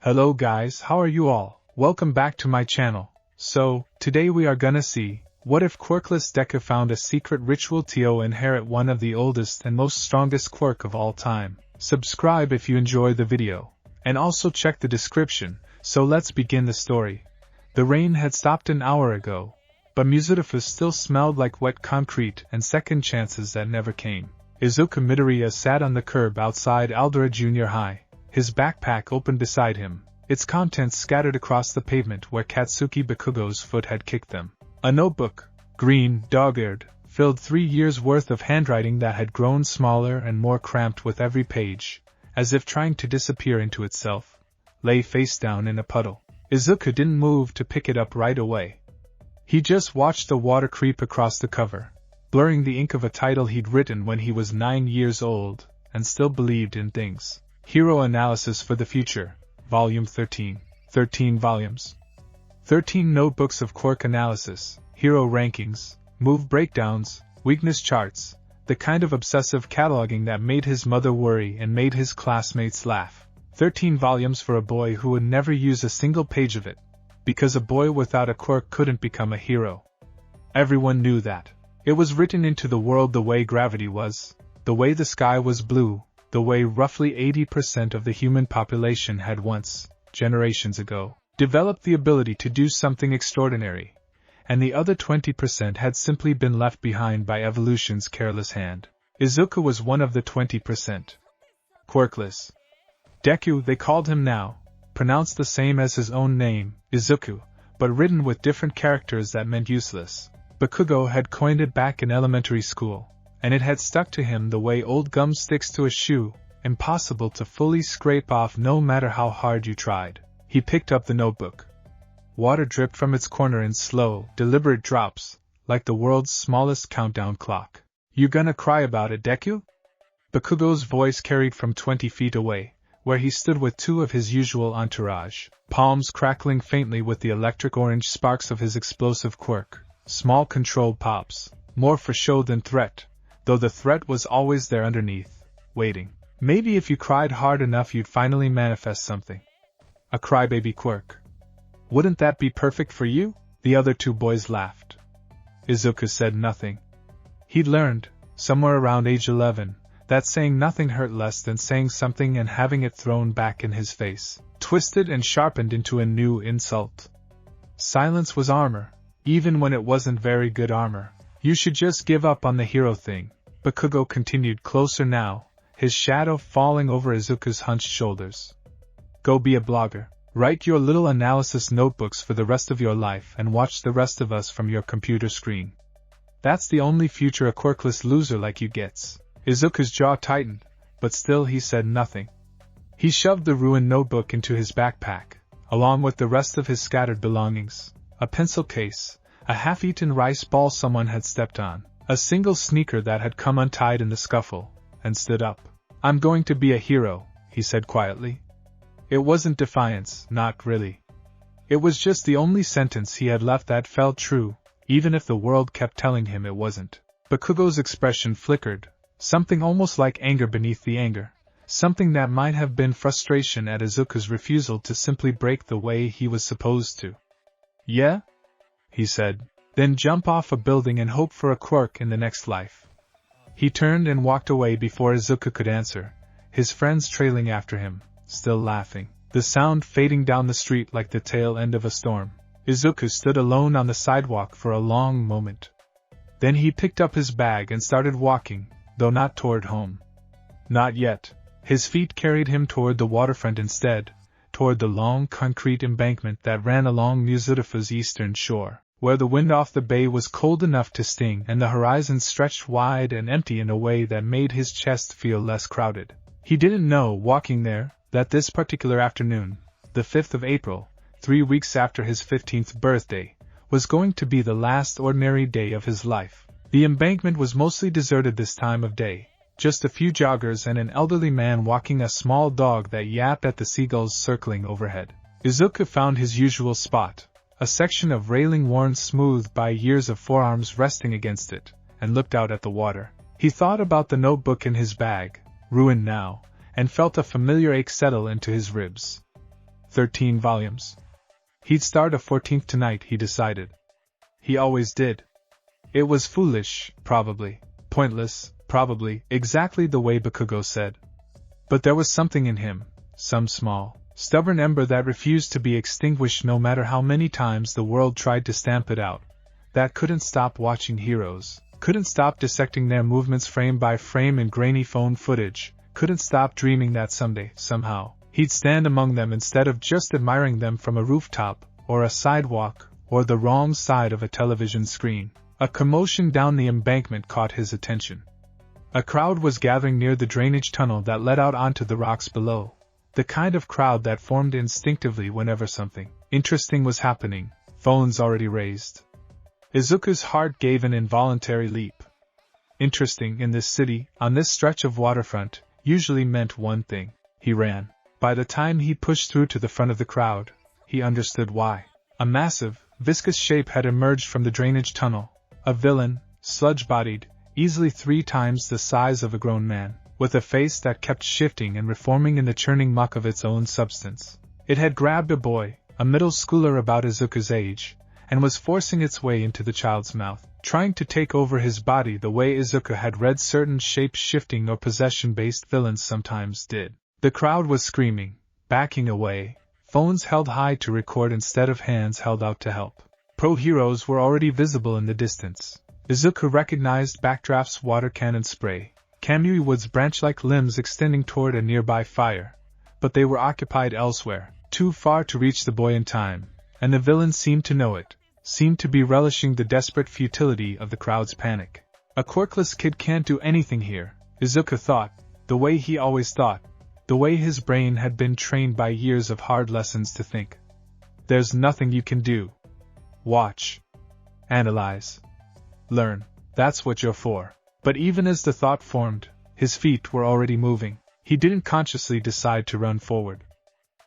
Hello guys, how are you all? Welcome back to my channel. So, today we are gonna see, what if Quirkless Deku found a secret ritual to inherit one of the oldest and most strongest quirk of all time. Subscribe if you enjoy the video. And also check the description, so let's begin the story. The rain had stopped an hour ago, but Muzutafus still smelled like wet concrete and second chances that never came. Izuku Midoriya sat on the curb outside Aldera Junior High, his backpack open beside him, its contents scattered across the pavement where Katsuki Bakugo's foot had kicked them. A notebook, green, dog-eared, filled 3 years' worth of handwriting that had grown smaller and more cramped with every page, as if trying to disappear into itself, lay face down in a puddle. Izuku didn't move to pick it up right away. He just watched the water creep across the cover, blurring the ink of a title he'd written when he was 9 years old, and still believed in things. Hero Analysis for the Future, Volume 13. 13 volumes. 13 notebooks of quirk analysis, hero rankings, move breakdowns, weakness charts, the kind of obsessive cataloging that made his mother worry and made his classmates laugh. 13 volumes for a boy who would never use a single page of it, because a boy without a quirk couldn't become a hero. Everyone knew that. It was written into the world the way gravity was, the way the sky was blue, the way roughly 80% of the human population had once, generations ago, developed the ability to do something extraordinary, and the other 20% had simply been left behind by evolution's careless hand. Izuku was one of the 20%. Quirkless Deku, they called him now, pronounced the same as his own name, Izuku, but written with different characters that meant useless. Bakugo had coined it back in elementary school, and it had stuck to him the way old gum sticks to a shoe, impossible to fully scrape off no matter how hard you tried. He picked up the notebook. Water dripped from its corner in slow, deliberate drops, like the world's smallest countdown clock. You gonna cry about it, Deku? Bakugo's voice carried from 20 feet away, where he stood with 2 of his usual entourage, palms crackling faintly with the electric orange sparks of his explosive quirk. Small controlled pops, more for show than threat, though the threat was always there underneath, waiting. Maybe if you cried hard enough you'd finally manifest something. A crybaby quirk. Wouldn't that be perfect for you? The other 2 boys laughed. Izuku said nothing. He'd learned, somewhere around age 11, that saying nothing hurt less than saying something and having it thrown back in his face, twisted and sharpened into a new insult. Silence was armor, even when it wasn't very good armor. You should just give up on the hero thing, Bakugo continued closer now, his shadow falling over Izuku's hunched shoulders. Go be a blogger. Write your little analysis notebooks for the rest of your life and watch the rest of us from your computer screen. That's the only future a quirkless loser like you gets. Izuku's jaw tightened, but still he said nothing. He shoved the ruined notebook into his backpack, along with the rest of his scattered belongings, a pencil case, a half-eaten rice ball someone had stepped on, a single sneaker that had come untied in the scuffle, and stood up. I'm going to be a hero, he said quietly. It wasn't defiance, not really. It was just the only sentence he had left that felt true, even if the world kept telling him it wasn't. Bakugo's expression flickered, something almost like anger beneath the anger, something that might have been frustration at Izuku's refusal to simply break the way he was supposed to. Yeah? He said, then jump off a building and hope for a quirk in the next life. He turned and walked away before Izuku could answer, his friends trailing after him, still laughing, the sound fading down the street like the tail end of a storm. Izuku stood alone on the sidewalk for a long moment. Then he picked up his bag and started walking, though not toward home. Not yet. His feet carried him toward the waterfront instead, toward the long concrete embankment that ran along Muzutafu's eastern shore, where the wind off the bay was cold enough to sting and the horizon stretched wide and empty in a way that made his chest feel less crowded. He didn't know, walking there, that this particular afternoon, the 5th of April, 3 weeks after his 15th birthday, was going to be the last ordinary day of his life. The embankment was mostly deserted this time of day, just a few joggers and an elderly man walking a small dog that yapped at the seagulls circling overhead. Izuku found his usual spot, a section of railing worn smooth by years of forearms resting against it, and looked out at the water. He thought about the notebook in his bag, ruined now, and felt a familiar ache settle into his ribs. 13 volumes. He'd start a 14th tonight, he decided. He always did. It was foolish, probably. Pointless, probably, exactly the way Bakugo said. But there was something in him, some small, stubborn ember that refused to be extinguished no matter how many times the world tried to stamp it out, that couldn't stop watching heroes, couldn't stop dissecting their movements frame by frame in grainy phone footage, couldn't stop dreaming that someday, somehow, he'd stand among them instead of just admiring them from a rooftop, or a sidewalk, or the wrong side of a television screen. A commotion down the embankment caught his attention. A crowd was gathering near the drainage tunnel that led out onto the rocks below. The kind of crowd that formed instinctively whenever something interesting was happening, phones already raised. Izuku's heart gave an involuntary leap. Interesting in this city, on this stretch of waterfront, usually meant one thing. He ran. By the time he pushed through to the front of the crowd, he understood why. A massive, viscous shape had emerged from the drainage tunnel. A villain, sludge-bodied, easily 3 times the size of a grown man, with a face that kept shifting and reforming in the churning muck of its own substance. It had grabbed a boy, a middle schooler about Izuku's age, and was forcing its way into the child's mouth, trying to take over his body the way Izuku had read certain shape-shifting or possession-based villains sometimes did. The crowd was screaming, backing away, phones held high to record instead of hands held out to help. Pro-heroes were already visible in the distance. Izuku recognized Backdraft's water cannon spray, Kamui Wood's branch-like limbs extending toward a nearby fire, but they were occupied elsewhere, too far to reach the boy in time, and the villain seemed to know it, seemed to be relishing the desperate futility of the crowd's panic. A quirkless kid can't do anything here, Izuku thought, the way he always thought, the way his brain had been trained by years of hard lessons to think. There's nothing you can do. Watch. Analyze. Learn. That's what you're for. But even as the thought formed, his feet were already moving. He didn't consciously decide to run forward.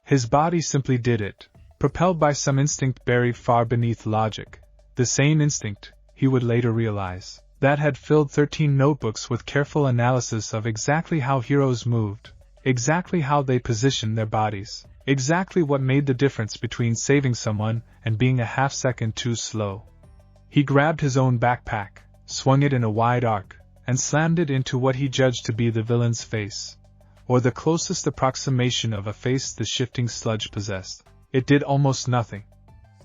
His body simply did it, propelled by some instinct buried far beneath logic. The same instinct, he would later realize, that had filled 13 notebooks with careful analysis of exactly how heroes moved, exactly how they positioned their bodies, exactly what made the difference between saving someone and being a half-second too slow. He grabbed his own backpack, swung it in a wide arc, and slammed it into what he judged to be the villain's face, or the closest approximation of a face the shifting sludge possessed. It did almost nothing.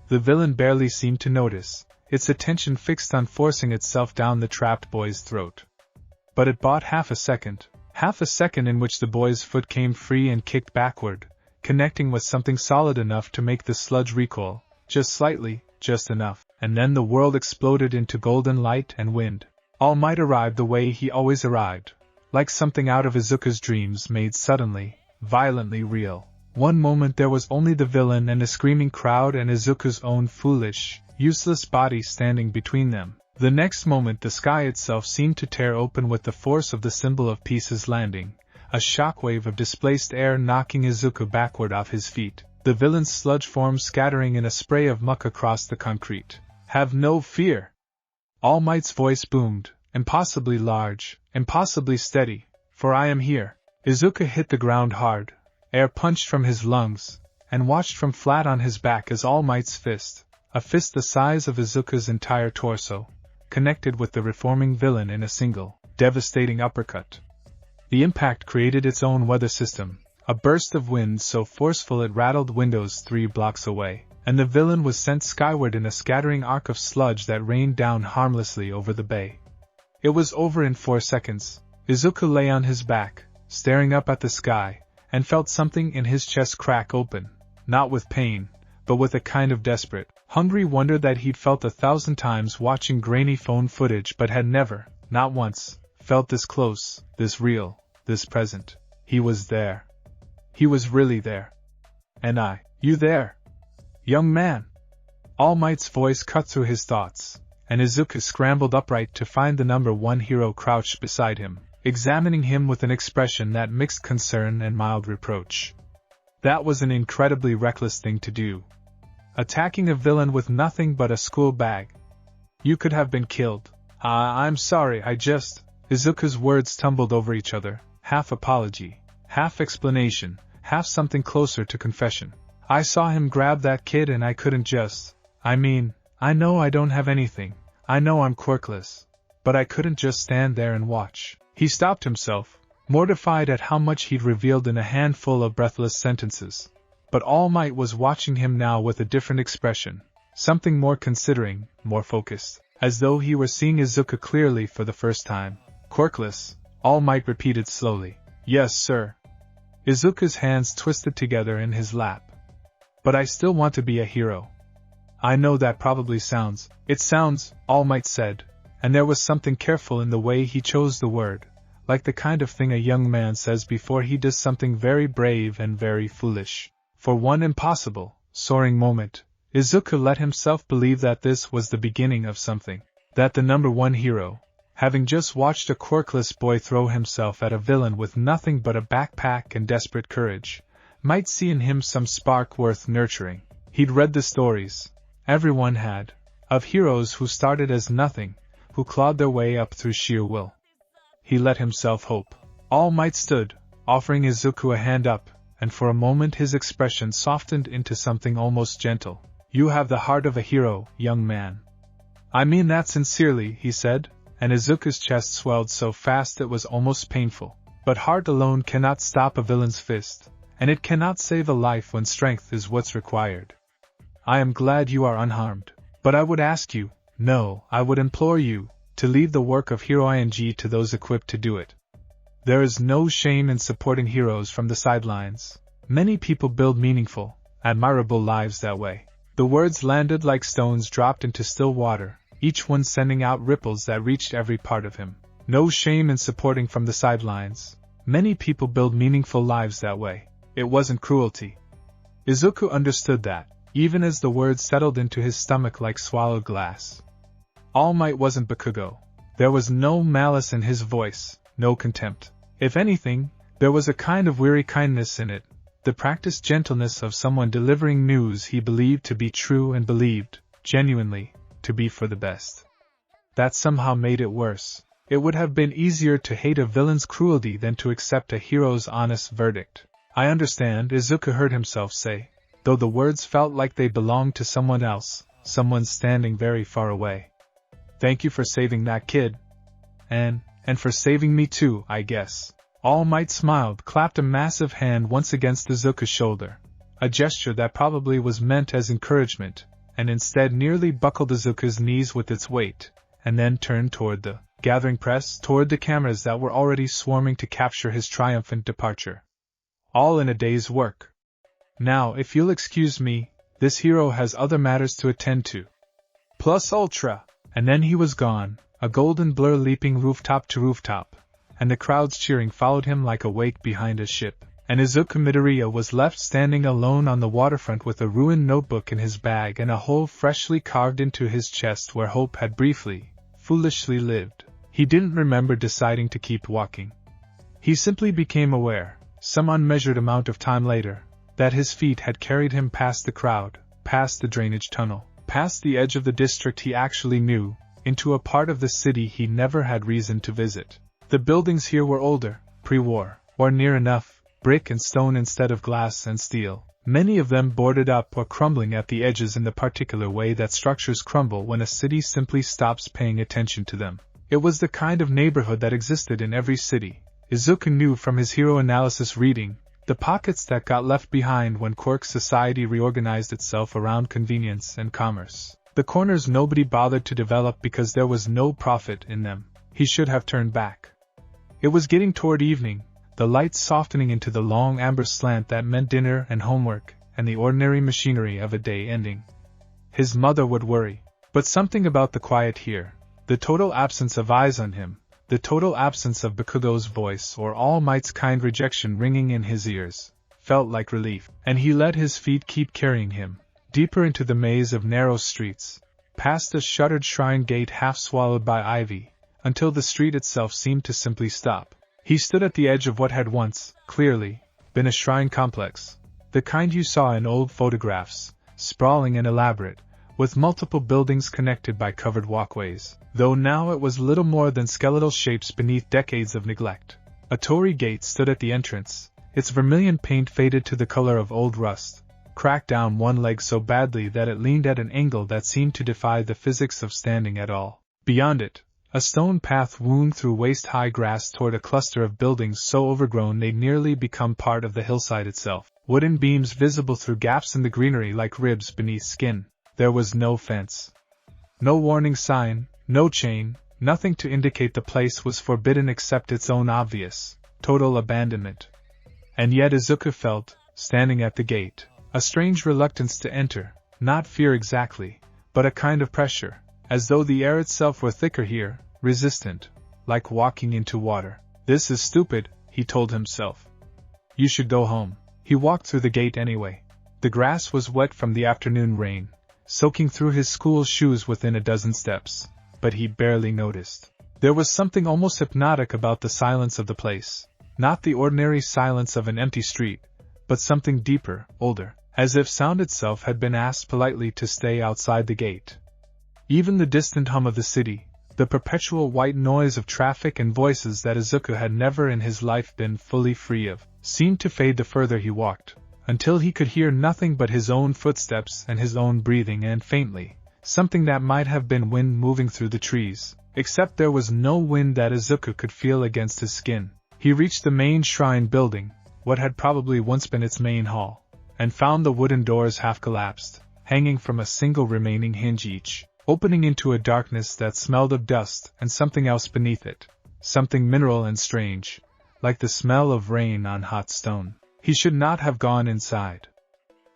The villain barely seemed to notice, its attention fixed on forcing itself down the trapped boy's throat. But it bought half a second in which the boy's foot came free and kicked backward, connecting with something solid enough to make the sludge recoil, just slightly, just enough, and then the world exploded into golden light and wind. All Might arrived the way he always arrived, like something out of Izuku's dreams made suddenly, violently real. One moment there was only the villain and a screaming crowd and Izuku's own foolish, useless body standing between them. The next moment the sky itself seemed to tear open with the force of the symbol of peace's landing, a shockwave of displaced air knocking Izuku backward off his feet, the villain's sludge form scattering in a spray of muck across the concrete. Have no fear! All Might's voice boomed, impossibly large, impossibly steady, for I am here. Izuku hit the ground hard, air punched from his lungs, and watched from flat on his back as All Might's fist, a fist the size of Izuku's entire torso, connected with the reforming villain in a single, devastating uppercut. The impact created its own weather system, a burst of wind so forceful it rattled windows 3 blocks away, and the villain was sent skyward in a scattering arc of sludge that rained down harmlessly over the bay. It was over in 4 seconds. Izuku lay on his back, staring up at the sky, and felt something in his chest crack open, not with pain, but with a kind of desperate, hungry wonder that he'd felt 1,000 times watching grainy phone footage but had never, not once, felt this close, this real, this present. He was there. He was really there. And you there? Young man! All Might's voice cut through his thoughts, and Izuku scrambled upright to find the number 1 hero crouched beside him, examining him with an expression that mixed concern and mild reproach. That was an incredibly reckless thing to do. Attacking a villain with nothing but a school bag. You could have been killed. I'm sorry, Izuku's words tumbled over each other, half apology, half explanation, half something closer to confession. I saw him grab that kid and I couldn't just. I mean, I know I don't have anything. I know I'm quirkless. But I couldn't just stand there and watch. He stopped himself, mortified at how much he'd revealed in a handful of breathless sentences. But All Might was watching him now with a different expression, something more considering, more focused, as though he were seeing Izuku clearly for the first time. Quirkless, All Might repeated slowly. Yes, sir. Izuku's hands twisted together in his lap. But I still want to be a hero. I know that probably sounds. It sounds, All Might said, and there was something careful in the way he chose the word, like the kind of thing a young man says before he does something very brave and very foolish. For one impossible, soaring moment, Izuku let himself believe that this was the beginning of something, that the number one hero, having just watched a quirkless boy throw himself at a villain with nothing but a backpack and desperate courage, might see in him some spark worth nurturing. He'd read the stories, everyone had, of heroes who started as nothing, who clawed their way up through sheer will. He let himself hope. All Might stood, offering Izuku a hand up, and for a moment his expression softened into something almost gentle. You have the heart of a hero, young man. I mean that sincerely, he said, and Izuku's chest swelled so fast it was almost painful. But heart alone cannot stop a villain's fist, and it cannot save a life when strength is what's required. I am glad you are unharmed, but I would ask you, no, I would implore you, to leave the work of hero to those equipped to do it. There is no shame in supporting heroes from the sidelines. Many people build meaningful, admirable lives that way. The words landed like stones dropped into still water, each one sending out ripples that reached every part of him. No shame in supporting from the sidelines. Many people build meaningful lives that way. It wasn't cruelty. Izuku understood that, even as the words settled into his stomach like swallowed glass. All Might wasn't Bakugo. There was no malice in his voice, no contempt. If anything, there was a kind of weary kindness in it, the practiced gentleness of someone delivering news he believed to be true and believed, genuinely, to be for the best. That somehow made it worse. It would have been easier to hate a villain's cruelty than to accept a hero's honest verdict. I understand, Izuku heard himself say, though the words felt like they belonged to someone else, someone standing very far away. Thank you for saving that kid. And for saving me too, I guess. All Might smiled, clapped a massive hand once against Izuku's shoulder, a gesture that probably was meant as encouragement, and instead nearly buckled Izuku's knees with its weight, and then turned toward the gathering press, toward the cameras that were already swarming to capture his triumphant departure. All in a day's work. Now, if you'll excuse me, this hero has other matters to attend to. Plus ultra. And then he was gone, a golden blur leaping rooftop to rooftop, and the crowds cheering followed him like a wake behind a ship, and Izuku Midoriya was left standing alone on the waterfront with a ruined notebook in his bag and a hole freshly carved into his chest where hope had briefly, foolishly lived. He didn't remember deciding to keep walking. He simply became aware, some unmeasured amount of time later, that his feet had carried him past the crowd, past the drainage tunnel, past the edge of the district he actually knew, into a part of the city he never had reason to visit. The buildings here were older, pre-war, or near enough, brick and stone instead of glass and steel, many of them boarded up or crumbling at the edges in the particular way that structures crumble when a city simply stops paying attention to them. It was the kind of neighborhood that existed in every city. Izuku knew from his hero analysis reading, the pockets that got left behind when Quirk society reorganized itself around convenience and commerce. The corners nobody bothered to develop because there was no profit in them. He should have turned back. It was getting toward evening, the lights softening into the long amber slant that meant dinner and homework, and the ordinary machinery of a day ending. His mother would worry. But something about the quiet here, the total absence of eyes on him, the total absence of Bakugo's voice or All Might's kind rejection ringing in his ears, felt like relief, and he let his feet keep carrying him, deeper into the maze of narrow streets, past a shuttered shrine gate half swallowed by ivy, until the street itself seemed to simply stop. He stood at the edge of what had once, clearly, been a shrine complex, the kind you saw in old photographs, sprawling and elaborate, with multiple buildings connected by covered walkways, though now it was little more than skeletal shapes beneath decades of neglect. A torii gate stood at the entrance, its vermilion paint faded to the color of old rust, cracked down one leg so badly that it leaned at an angle that seemed to defy the physics of standing at all. Beyond it, a stone path wound through waist-high grass toward a cluster of buildings so overgrown they'd nearly become part of the hillside itself, wooden beams visible through gaps in the greenery like ribs beneath skin. There was no fence. No warning sign, no chain, nothing to indicate the place was forbidden except its own obvious, total abandonment. And yet Izuku felt, standing at the gate, a strange reluctance to enter, not fear exactly, but a kind of pressure, as though the air itself were thicker here, resistant, like walking into water. This is stupid, he told himself. You should go home. He walked through the gate anyway. The grass was wet from the afternoon rain, soaking through his school shoes within a dozen steps, but he barely noticed. There was something almost hypnotic about the silence of the place, not the ordinary silence of an empty street, but something deeper, older, as if sound itself had been asked politely to stay outside the gate. Even the distant hum of the city, the perpetual white noise of traffic and voices that Izuku had never in his life been fully free of, seemed to fade the further he walked, until he could hear nothing but his own footsteps and his own breathing and faintly, something that might have been wind moving through the trees, except there was no wind that Izuku could feel against his skin. He reached the main shrine building, what had probably once been its main hall, and found the wooden doors half collapsed, hanging from a single remaining hinge each, opening into a darkness that smelled of dust and something else beneath it, something mineral and strange, like the smell of rain on hot stone. He should not have gone inside.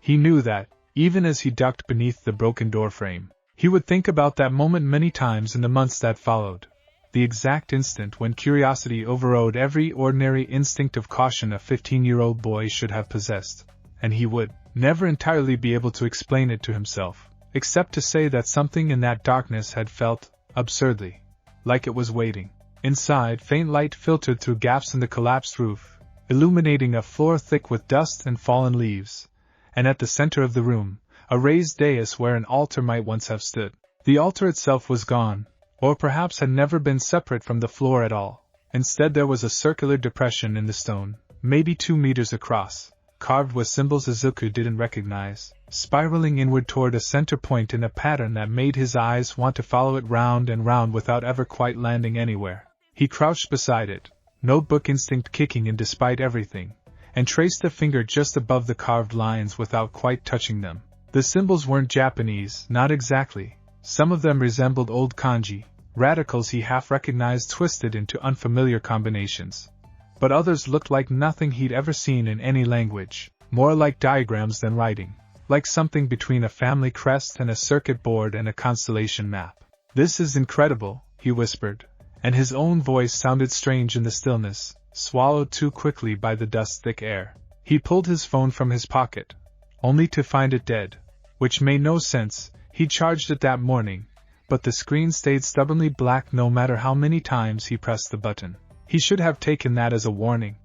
He knew that, even as he ducked beneath the broken doorframe, he would think about that moment many times in the months that followed, the exact instant when curiosity overrode every ordinary instinct of caution a 15-year-old boy should have possessed, and he would never entirely be able to explain it to himself, except to say that something in that darkness had felt, absurdly, like it was waiting. Inside, faint light filtered through gaps in the collapsed roof, illuminating a floor thick with dust and fallen leaves, and at the center of the room, a raised dais where an altar might once have stood. The altar itself was gone, or perhaps had never been separate from the floor at all. Instead there was a circular depression in the stone, maybe 2 meters across, carved with symbols Izuku didn't recognize, spiraling inward toward a center point in a pattern that made his eyes want to follow it round and round without ever quite landing anywhere. He crouched beside it, notebook instinct kicking in despite everything, and traced a finger just above the carved lines without quite touching them. The symbols weren't Japanese, not exactly. Some of them resembled old kanji, radicals he half recognized twisted into unfamiliar combinations. But others looked like nothing he'd ever seen in any language, more like diagrams than writing, like something between a family crest and a circuit board and a constellation map. "This is incredible," he whispered, and his own voice sounded strange in the stillness, swallowed too quickly by the dust-thick air. He pulled his phone from his pocket, only to find it dead, which made no sense. He'd charged it that morning, but the screen stayed stubbornly black no matter how many times he pressed the button. He should have taken that as a warning.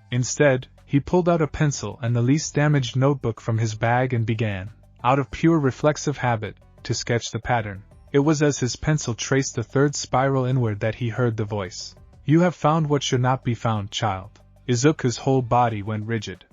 Instead, he pulled out a pencil and the least damaged notebook from his bag and began, out of pure reflexive habit, to sketch the pattern. It was as his pencil traced the third spiral inward that he heard the voice. "You have found what should not be found, child." Izuku's whole body went rigid.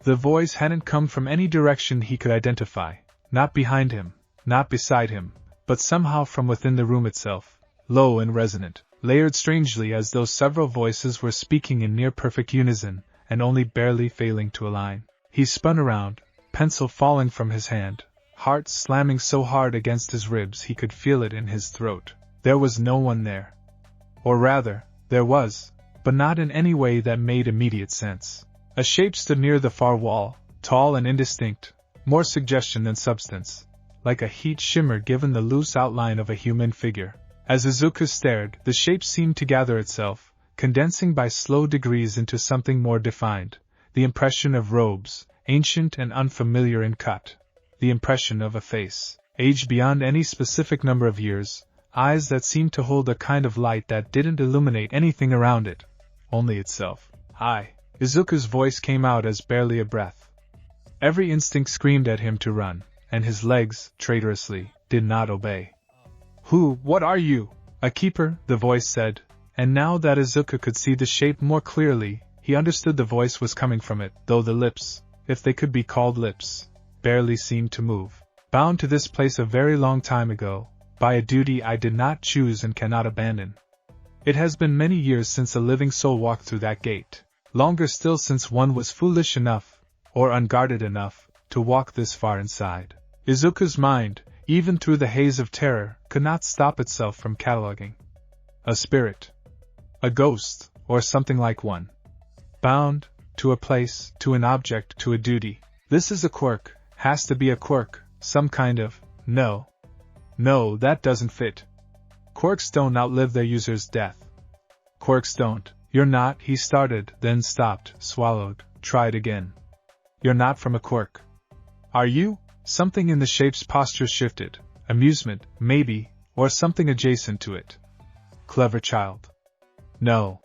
The voice hadn't come from any direction he could identify, not behind him, not beside him, but somehow from within the room itself, low and resonant, layered strangely as though several voices were speaking in near-perfect unison, and only barely failing to align. He spun around, pencil falling from his hand, heart slamming so hard against his ribs he could feel it in his throat. There was no one there. Or rather, there was, but not in any way that made immediate sense. A shape stood near the far wall, tall and indistinct, more suggestion than substance, like a heat shimmer given the loose outline of a human figure. As Izuku stared, the shape seemed to gather itself, condensing by slow degrees into something more defined, the impression of robes, ancient and unfamiliar in cut, the impression of a face, aged beyond any specific number of years, eyes that seemed to hold a kind of light that didn't illuminate anything around it, only itself. "Hi." Izuku's voice came out as barely a breath. Every instinct screamed at him to run, and his legs, traitorously, did not obey. What are you?" "A keeper," the voice said, and now that Izuku could see the shape more clearly, he understood the voice was coming from it, though the lips, if they could be called lips, barely seemed to move. Bound to this place a very long time ago, by a duty I did not choose and cannot abandon. It has been many years since a living soul walked through that gate, longer still since one was foolish enough, or unguarded enough, to walk this far inside. Izuku's mind, even through the haze of terror, could not stop itself from cataloging. A spirit. A ghost, or something like one. Bound, to a place, to an object, to a duty. This is a quirk, has to be a quirk, some kind of, no, that doesn't fit. Quirks don't outlive their user's death. Quirks don't. You're not, he started, then stopped, swallowed, tried again. You're not from a quirk. Are you? Something in the shape's posture shifted. Amusement, maybe, or something adjacent to it. Clever child. No.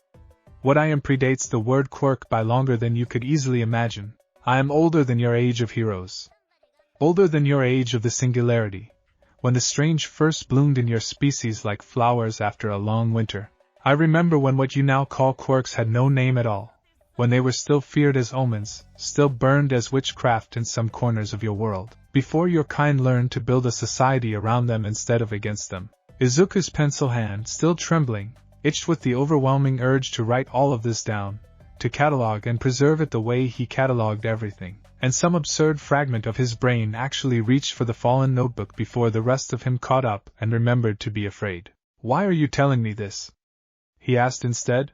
What I am predates the word quirk by longer than you could easily imagine. I am older than your age of heroes. Older than your age of the singularity, when the strange first bloomed in your species like flowers after a long winter. I remember when what you now call quirks had no name at all, when they were still feared as omens, still burned as witchcraft in some corners of your world, before your kind learned to build a society around them instead of against them. Izuku's pencil hand, still trembling, itched with the overwhelming urge to write all of this down, to catalog and preserve it the way he cataloged everything, and some absurd fragment of his brain actually reached for the fallen notebook before the rest of him caught up and remembered to be afraid. Why are you telling me this? He asked instead.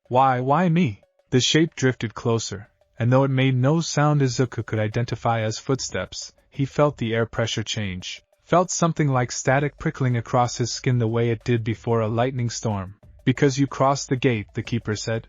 Why me? The shape drifted closer, and though it made no sound Izuku could identify as footsteps, he felt the air pressure change, felt something like static prickling across his skin the way it did before a lightning storm. Because you crossed the gate, the keeper said.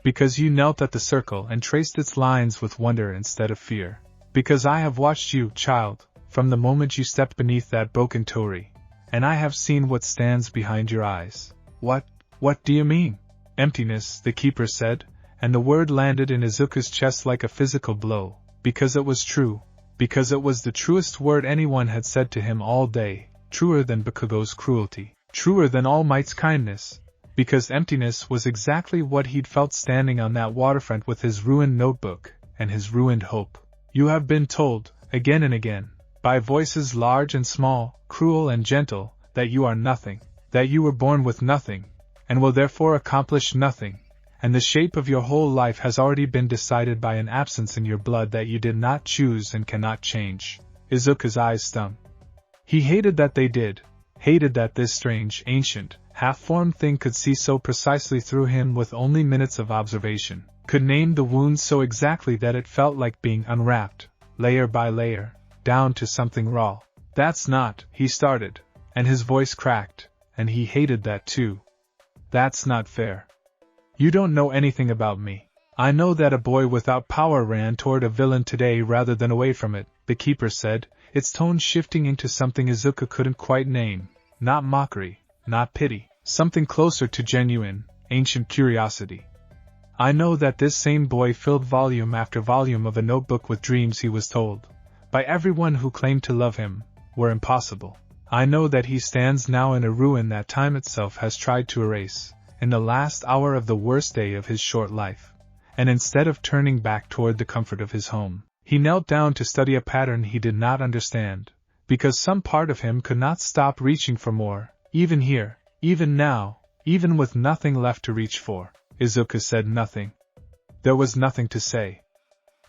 Because you knelt at the circle and traced its lines with wonder instead of fear. Because I have watched you, child, from the moment you stepped beneath that broken torii, and I have seen what stands behind your eyes. What do you mean? Emptiness, the keeper said, and the word landed in Izuku's chest like a physical blow. Because it was true. Because it was the truest word anyone had said to him all day, truer than Bakugo's cruelty, truer than All Might's kindness. Because emptiness was exactly what he'd felt standing on that waterfront with his ruined notebook and his ruined hope. You have been told, again and again, by voices large and small, cruel and gentle, that you are nothing, that you were born with nothing, and will therefore accomplish nothing, and the shape of your whole life has already been decided by an absence in your blood that you did not choose and cannot change. Izuku's eyes stung. He hated that they did, hated that this strange, ancient, half-formed thing could see so precisely through him with only minutes of observation, could name the wound so exactly that it felt like being unwrapped, layer by layer, down to something raw. That's not, he started, and his voice cracked, and he hated that too. That's not fair. You don't know anything about me. I know that a boy without power ran toward a villain today rather than away from it, the keeper said, its tone shifting into something Izuku couldn't quite name, not mockery, not pity, something closer to genuine, ancient curiosity. I know that this same boy filled volume after volume of a notebook with dreams he was told, by everyone who claimed to love him, were impossible. I know that he stands now in a ruin that time itself has tried to erase, in the last hour of the worst day of his short life, and instead of turning back toward the comfort of his home, he knelt down to study a pattern he did not understand, because some part of him could not stop reaching for more, even here, even now, even with nothing left to reach for. Izuku said nothing. There was nothing to say.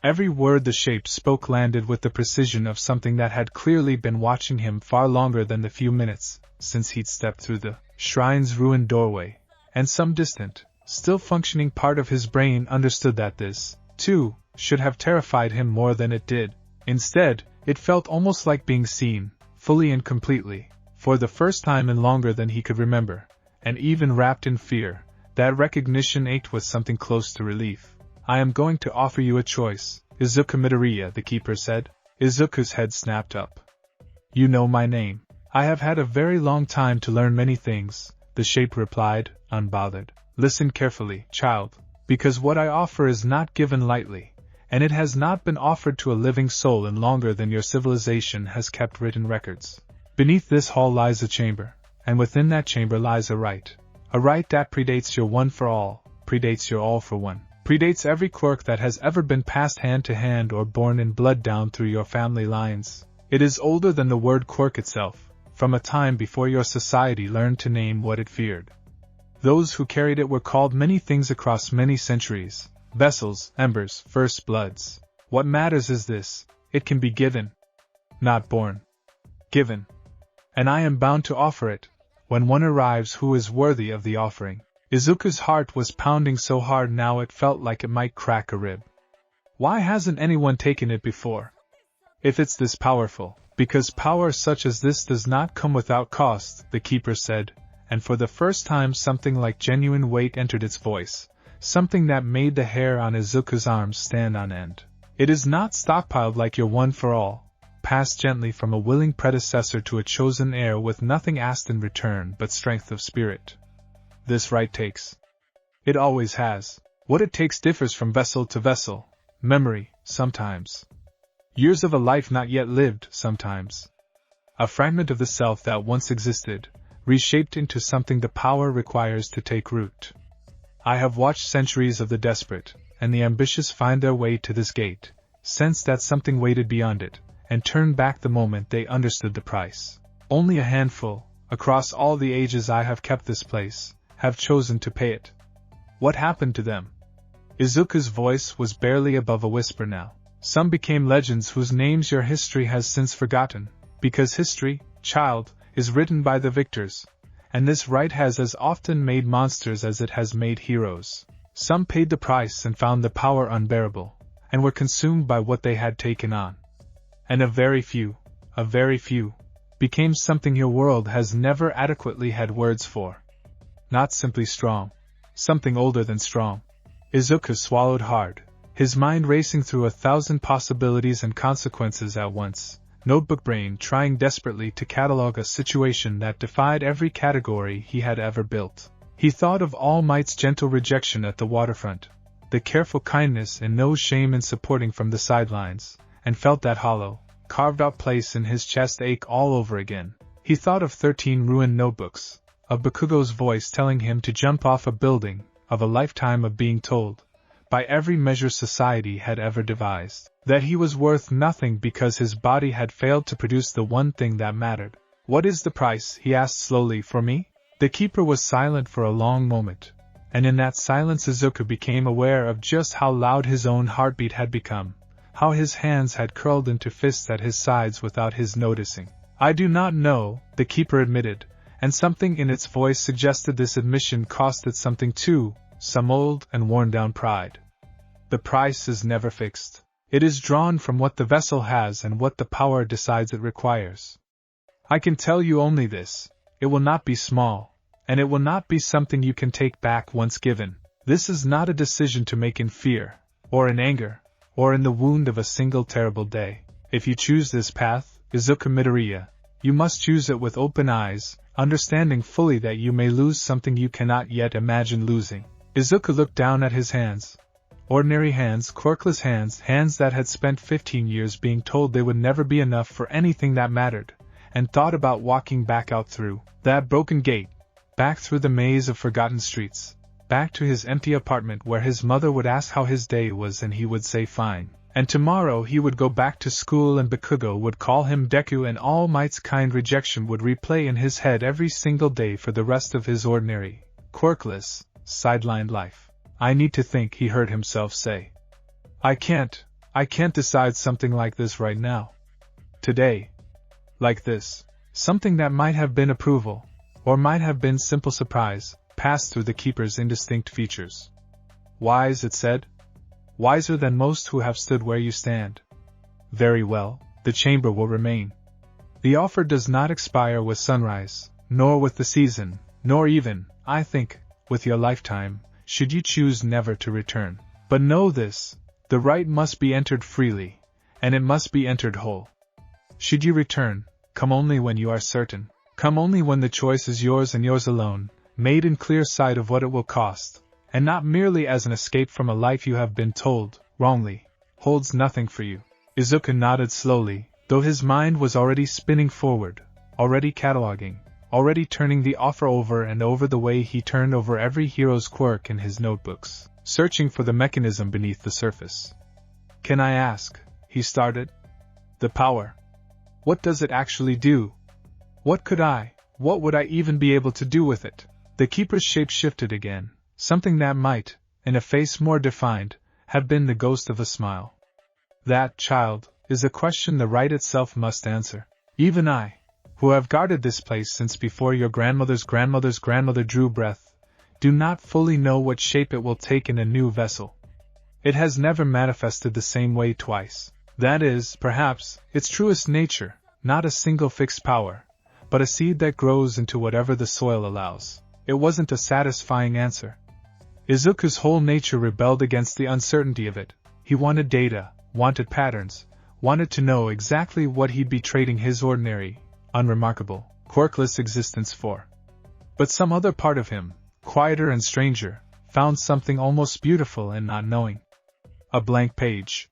Every word the shape spoke landed with the precision of something that had clearly been watching him far longer than the few minutes since he'd stepped through the shrine's ruined doorway, and some distant, still functioning part of his brain understood that this, too, should have terrified him more than it did. Instead, it felt almost like being seen, fully and completely, for the first time in longer than he could remember, and even wrapped in fear, that recognition ached with something close to relief. I am going to offer you a choice, Izuku Midoriya, the keeper said. Izuku's head snapped up. You know my name. I have had a very long time to learn many things, the shape replied, unbothered. Listen carefully, child, because what I offer is not given lightly, and it has not been offered to a living soul in longer than your civilization has kept written records. Beneath this hall lies a chamber, and within that chamber lies a right that predates your one for all, predates your all for one. predates every quirk that has ever been passed hand to hand or born in blood down through your family lines. It is older than the word quirk itself, from a time before your society learned to name what it feared. Those who carried it were called many things across many centuries: vessels, embers, first bloods. What matters is this: it can be given, not born. Given. And I am bound to offer it, when one arrives who is worthy of the offering. Izuku's heart was pounding so hard now it felt like it might crack a rib. Why hasn't anyone taken it before? If it's this powerful, because power such as this does not come without cost, the keeper said, and for the first time something like genuine weight entered its voice, something that made the hair on Izuku's arms stand on end. It is not stockpiled like your one for all, passed gently from a willing predecessor to a chosen heir with nothing asked in return but strength of spirit. This right takes. It always has. What it takes differs from vessel to vessel. Memory, sometimes. Years of a life not yet lived, sometimes. A fragment of the self that once existed, reshaped into something the power requires to take root. I have watched centuries of the desperate and the ambitious find their way to this gate, sensed that something waited beyond it, and turned back the moment they understood the price. Only a handful, across all the ages I have kept this place, have chosen to pay it. What happened to them? Izuku's voice was barely above a whisper now. Some became legends whose names your history has since forgotten, because history, child, is written by the victors, and this right has as often made monsters as it has made heroes. Some paid the price and found the power unbearable, and were consumed by what they had taken on. And a very few, became something your world has never adequately had words for. Not simply strong. Something older than strong. Izuku swallowed hard, his mind racing through 1,000 possibilities and consequences at once, notebook brain trying desperately to catalog a situation that defied every category he had ever built. He thought of All Might's gentle rejection at the waterfront, the careful kindness and no shame in supporting from the sidelines, and felt that hollow, carved-out place in his chest ache all over again. He thought of 13 ruined notebooks, of Bakugo's voice telling him to jump off a building, of a lifetime of being told, by every measure society had ever devised, that he was worth nothing because his body had failed to produce the one thing that mattered. What is the price, he asked slowly, for me? The keeper was silent for a long moment, and in that silence Izuku became aware of just how loud his own heartbeat had become, how his hands had curled into fists at his sides without his noticing. I do not know, the keeper admitted, and something in its voice suggested this admission cost it something too, some old and worn-down pride. The price is never fixed. It is drawn from what the vessel has and what the power decides it requires. I can tell you only this: it will not be small, and it will not be something you can take back once given. This is not a decision to make in fear, or in anger, or in the wound of a single terrible day. If you choose this path, Izuku Midoriya, you must choose it with open eyes, understanding fully that you may lose something you cannot yet imagine losing. Izuku looked down at his hands. Ordinary hands, quirkless hands, hands that had spent 15 years being told they would never be enough for anything that mattered, and thought about walking back out through that broken gate, back through the maze of forgotten streets, back to his empty apartment where his mother would ask how his day was and he would say fine. And tomorrow he would go back to school and Bakugo would call him Deku and All Might's kind rejection would replay in his head every single day for the rest of his ordinary, quirkless, sidelined life. I need to think, he heard himself say. I can't decide something like this right now. Today. Like this. Something that might have been approval, or might have been simple surprise, passed through the keeper's indistinct features. Wise, it said. Wiser than most who have stood where you stand. Very well, the chamber will remain. The offer does not expire with sunrise, nor with the season, nor even, I think, with your lifetime, should you choose never to return. But know this, the right must be entered freely, and it must be entered whole. Should you return, come only when you are certain, come only when the choice is yours and yours alone, made in clear sight of what it will cost, and not merely as an escape from a life you have been told, wrongly, holds nothing for you. Izuku nodded slowly, though his mind was already spinning forward, already cataloging, already turning the offer over and over the way he turned over every hero's quirk in his notebooks. searching for the mechanism beneath the surface. Can I ask? He started. The power. What does it actually do? What would I even be able to do with it? The keeper's shape shifted again, something that might, in a face more defined, have been the ghost of a smile. That, child, is a question the right itself must answer. Even I, who have guarded this place since before your grandmother's grandmother's grandmother drew breath, do not fully know what shape it will take in a new vessel. It has never manifested the same way twice. That is, perhaps, its truest nature, not a single fixed power, but a seed that grows into whatever the soil allows. It wasn't a satisfying answer. Izuku's whole nature rebelled against the uncertainty of it. He wanted data, wanted patterns, wanted to know exactly what he'd be trading his ordinary, unremarkable, quirkless existence for. But some other part of him, quieter and stranger, found something almost beautiful in not knowing. A blank page.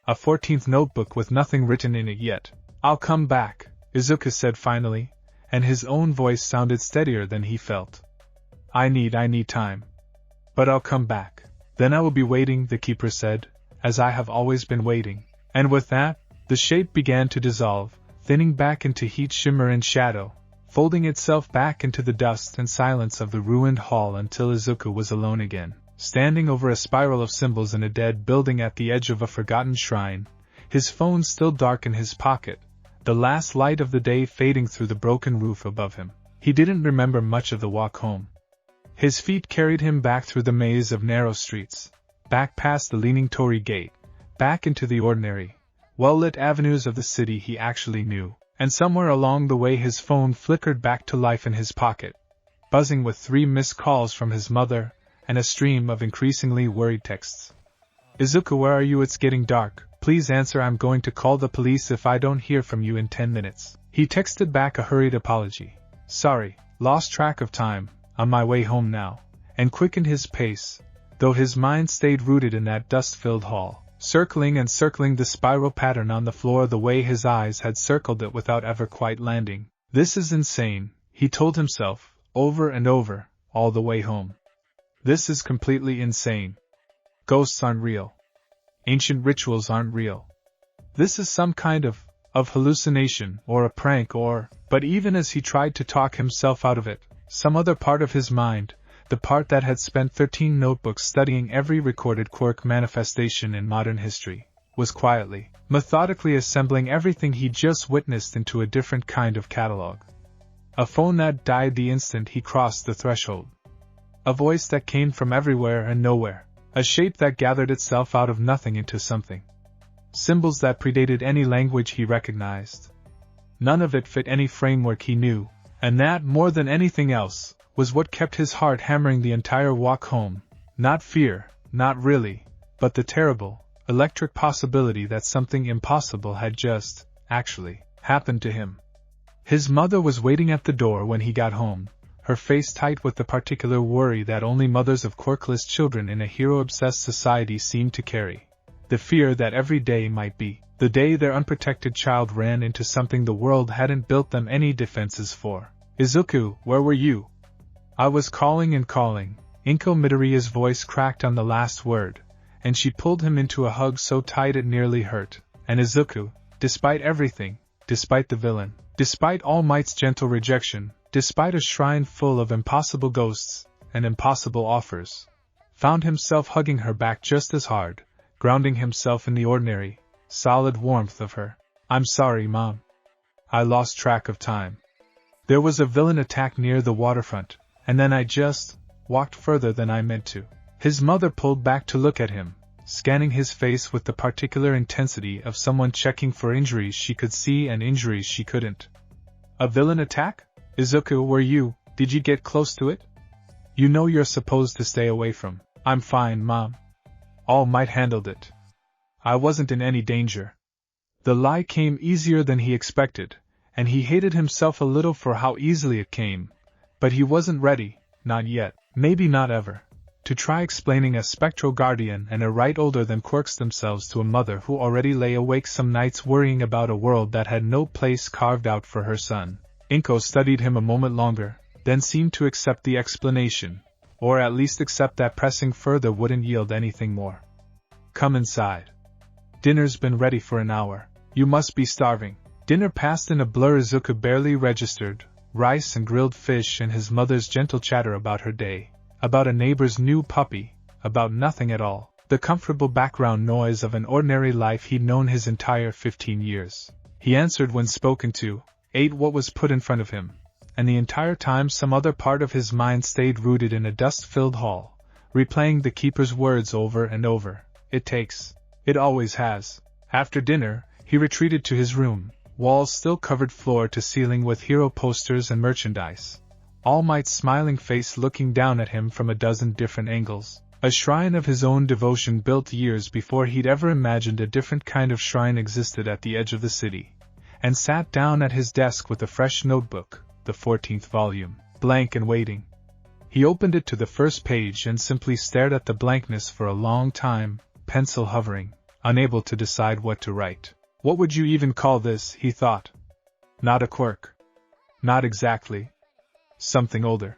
A 14th notebook with nothing written in it yet. I'll come back, Izuku said finally, and his own voice sounded steadier than he felt. I need time. But I'll come back. Then I will be waiting, the keeper said, as I have always been waiting. And with that, the shape began to dissolve, thinning back into heat, shimmer and shadow, folding itself back into the dust and silence of the ruined hall until Izuku was alone again, standing over a spiral of symbols in a dead building at the edge of a forgotten shrine, his phone still dark in his pocket, the last light of the day fading through the broken roof above him. He didn't remember much of the walk home. His feet carried him back through the maze of narrow streets, back past the leaning torii gate, back into the ordinary, well-lit avenues of the city he actually knew, and somewhere along the way his phone flickered back to life in his pocket, buzzing with 3 missed calls from his mother and a stream of increasingly worried texts. Izuku, where are you? It's getting dark. Please answer. I'm going to call the police if I don't hear from you in 10 minutes. He texted back a hurried apology. Sorry, lost track of time, on my way home now, and quickened his pace, though his mind stayed rooted in that dust-filled hall, circling and circling the spiral pattern on the floor the way his eyes had circled it without ever quite landing. This is insane, he told himself, over and over, all the way home. This is completely insane. Ghosts aren't real. Ancient rituals aren't real. This is some kind of hallucination, or a prank, but even as he tried to talk himself out of it, some other part of his mind, the part that had spent 13 notebooks studying every recorded quirk manifestation in modern history, was quietly, methodically assembling everything he'd just witnessed into a different kind of catalog. A phone that died the instant he crossed the threshold. A voice that came from everywhere and nowhere. A shape that gathered itself out of nothing into something. Symbols that predated any language he recognized. None of it fit any framework he knew, and that, more than anything else, was what kept his heart hammering the entire walk home. Not fear, not really, but the terrible, electric possibility that something impossible had just, actually, happened to him. His mother was waiting at the door when he got home, her face tight with the particular worry that only mothers of quirkless children in a hero-obsessed society seemed to carry. The fear that every day might be the day their unprotected child ran into something the world hadn't built them any defenses for. Izuku, where were you? I was calling and calling. Izuku Midoriya's voice cracked on the last word, and she pulled him into a hug so tight it nearly hurt. And Izuku, despite everything, despite the villain, despite All Might's gentle rejection, despite a shrine full of impossible ghosts and impossible offers, found himself hugging her back just as hard, grounding himself in the ordinary, solid warmth of her. I'm sorry, Mom. I lost track of time. There was a villain attack near the waterfront, and then I just walked further than I meant to. His mother pulled back to look at him, scanning his face with the particular intensity of someone checking for injuries she could see and injuries she couldn't. A villain attack? Izuku, did you get close to it? You know you're supposed to stay away from. I'm fine, Mom. All Might handled it. I wasn't in any danger. The lie came easier than he expected, and he hated himself a little for how easily it came, but he wasn't ready, not yet, maybe not ever, to try explaining a spectral guardian and a right older than Quirks themselves to a mother who already lay awake some nights worrying about a world that had no place carved out for her son. Izuku studied him a moment longer, then seemed to accept the explanation. or at least accept that pressing further wouldn't yield anything more. Come inside. Dinner's been ready for an hour. You must be starving. Dinner passed in a blur. Izuku barely registered rice and grilled fish and his mother's gentle chatter about her day, about a neighbor's new puppy, about nothing at all. The comfortable background noise of an ordinary life he'd known his entire 15 years. He answered when spoken to, ate what was put in front of him, and the entire time some other part of his mind stayed rooted in a dust-filled hall, replaying the keeper's words over and over. It takes. It always has. After dinner, he retreated to his room, walls still covered floor to ceiling with hero posters and merchandise. All Might's smiling face looking down at him from a dozen different angles. A shrine of his own devotion built years before he'd ever imagined a different kind of shrine existed at the edge of the city, and sat down at his desk with a fresh notebook, the 14th volume, blank and waiting. He opened it to the first page and simply stared at the blankness for a long time, pencil hovering, unable to decide what to write. What would you even call this, he thought. Not a quirk. Not exactly. Something older.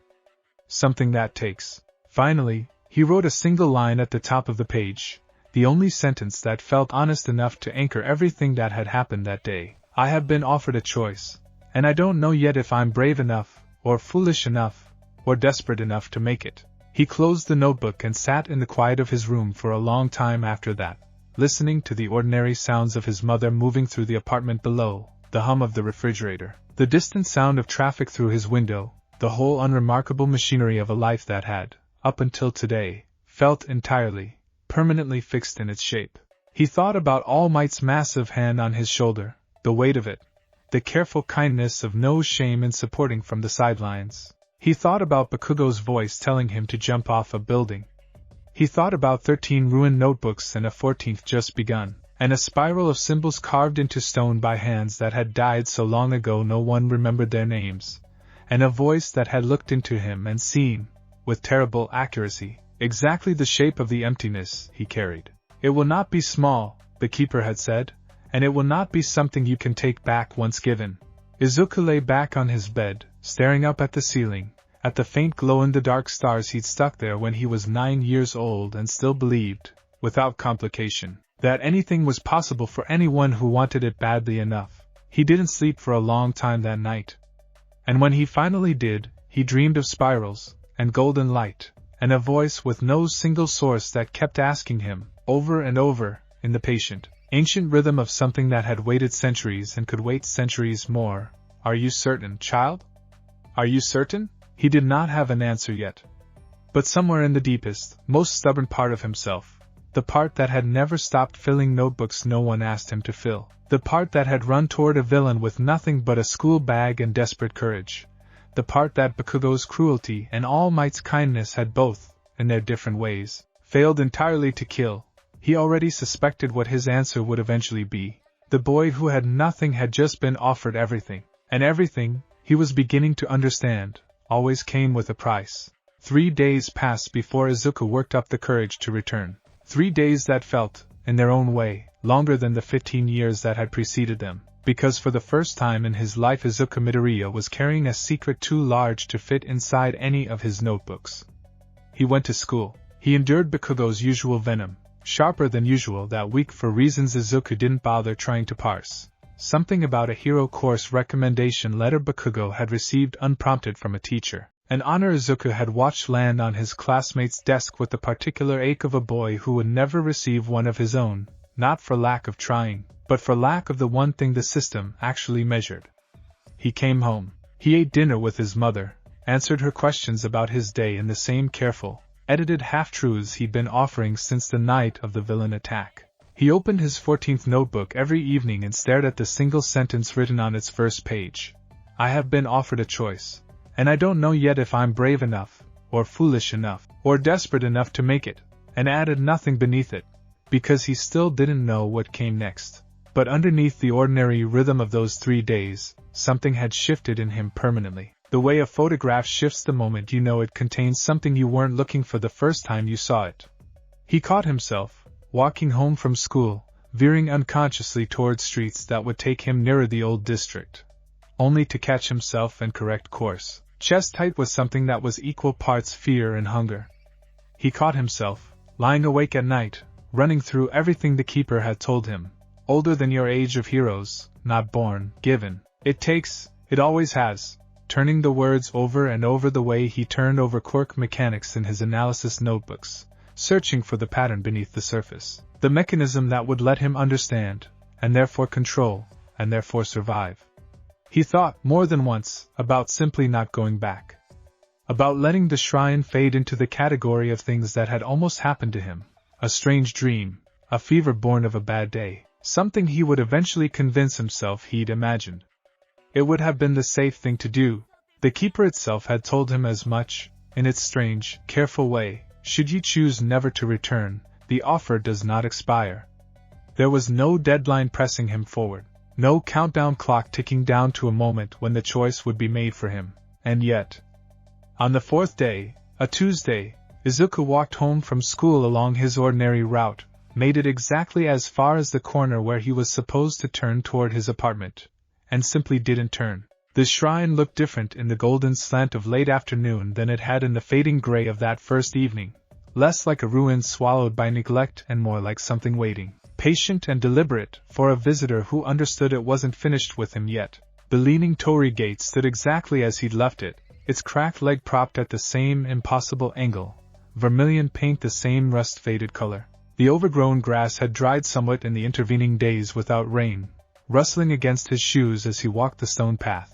Something that takes. Finally, he wrote a single line at the top of the page, the only sentence that felt honest enough to anchor everything that had happened that day. I have been offered a choice, and I don't know yet if I'm brave enough, or foolish enough, or desperate enough to make it. He closed the notebook and sat in the quiet of his room for a long time after that, listening to the ordinary sounds of his mother moving through the apartment below, the hum of the refrigerator, the distant sound of traffic through his window, the whole unremarkable machinery of a life that had, up until today, felt entirely, permanently fixed in its shape. He thought about All Might's massive hand on his shoulder, the weight of it, the careful kindness of no shame in supporting from the sidelines. He thought about Bakugo's voice telling him to jump off a building. He thought about 13 ruined notebooks and a 14th just begun, and a spiral of symbols carved into stone by hands that had died so long ago no one remembered their names, and a voice that had looked into him and seen, with terrible accuracy, exactly the shape of the emptiness he carried. It will not be small, the keeper had said, and it will not be something you can take back once given. Izuku lay back on his bed, staring up at the ceiling, at the faint glow-in-the-dark stars he'd stuck there when he was 9 years old and still believed, without complication, that anything was possible for anyone who wanted it badly enough. He didn't sleep for a long time that night. And when he finally did, he dreamed of spirals, and golden light, and a voice with no single source that kept asking him, over and over, in the patient, ancient rhythm of something that had waited centuries and could wait centuries more, "Are you certain, child? Are you certain?" He did not have an answer yet. But somewhere in the deepest, most stubborn part of himself, the part that had never stopped filling notebooks no one asked him to fill, the part that had run toward a villain with nothing but a school bag and desperate courage, the part that Bakugo's cruelty and All Might's kindness had both, in their different ways, failed entirely to kill, he already suspected what his answer would eventually be. The boy who had nothing had just been offered everything, and everything, he was beginning to understand, always came with a price. 3 days passed before Izuku worked up the courage to return. 3 days that felt, in their own way, longer than the 15 years that had preceded them, because for the first time in his life Izuku Midoriya was carrying a secret too large to fit inside any of his notebooks. He went to school. He endured Bakugo's usual venom, sharper than usual that week for reasons Izuku didn't bother trying to parse. Something about a hero course recommendation letter Bakugo had received unprompted from a teacher. An honor Izuku had watched land on his classmate's desk with the particular ache of a boy who would never receive one of his own, not for lack of trying, but for lack of the one thing the system actually measured. He came home. He ate dinner with his mother, answered her questions about his day in the same careful, edited half-truths he'd been offering since the night of the villain attack. He opened his 14th notebook every evening and stared at the single sentence written on its first page. I have been offered a choice, and I don't know yet if I'm brave enough, or foolish enough, or desperate enough to make it, and added nothing beneath it, because he still didn't know what came next. But underneath the ordinary rhythm of those 3 days, something had shifted in him permanently. The way a photograph shifts the moment you know it contains something you weren't looking for the first time you saw it. He caught himself, walking home from school, veering unconsciously toward streets that would take him nearer the old district, only to catch himself and correct course, chest tight with something that was equal parts fear and hunger. He caught himself, lying awake at night, running through everything the keeper had told him. Older than your age of heroes, not born, given. It takes, it always has. Turning the words over and over the way he turned over quirk mechanics in his analysis notebooks, searching for the pattern beneath the surface. The mechanism that would let him understand, and therefore control, and therefore survive. He thought, more than once, about simply not going back. About letting the shrine fade into the category of things that had almost happened to him. A strange dream, a fever born of a bad day, something he would eventually convince himself he'd imagined. It would have been the safe thing to do. The keeper itself had told him as much, in its strange, careful way. Should you choose never to return, the offer does not expire. There was no deadline pressing him forward, no countdown clock ticking down to a moment when the choice would be made for him. And yet, on the fourth day, a Tuesday, Izuku walked home from school along his ordinary route, made it exactly as far as the corner where he was supposed to turn toward his apartment, and simply didn't turn. The shrine looked different in the golden slant of late afternoon than it had in the fading gray of that first evening, less like a ruin swallowed by neglect and more like something waiting, patient and deliberate, for a visitor who understood it wasn't finished with him yet. The leaning torii gate stood exactly as he'd left it, its cracked leg propped at the same impossible angle, vermilion paint the same rust-faded color. The overgrown grass had dried somewhat in the intervening days without rain, rustling against his shoes as he walked the stone path.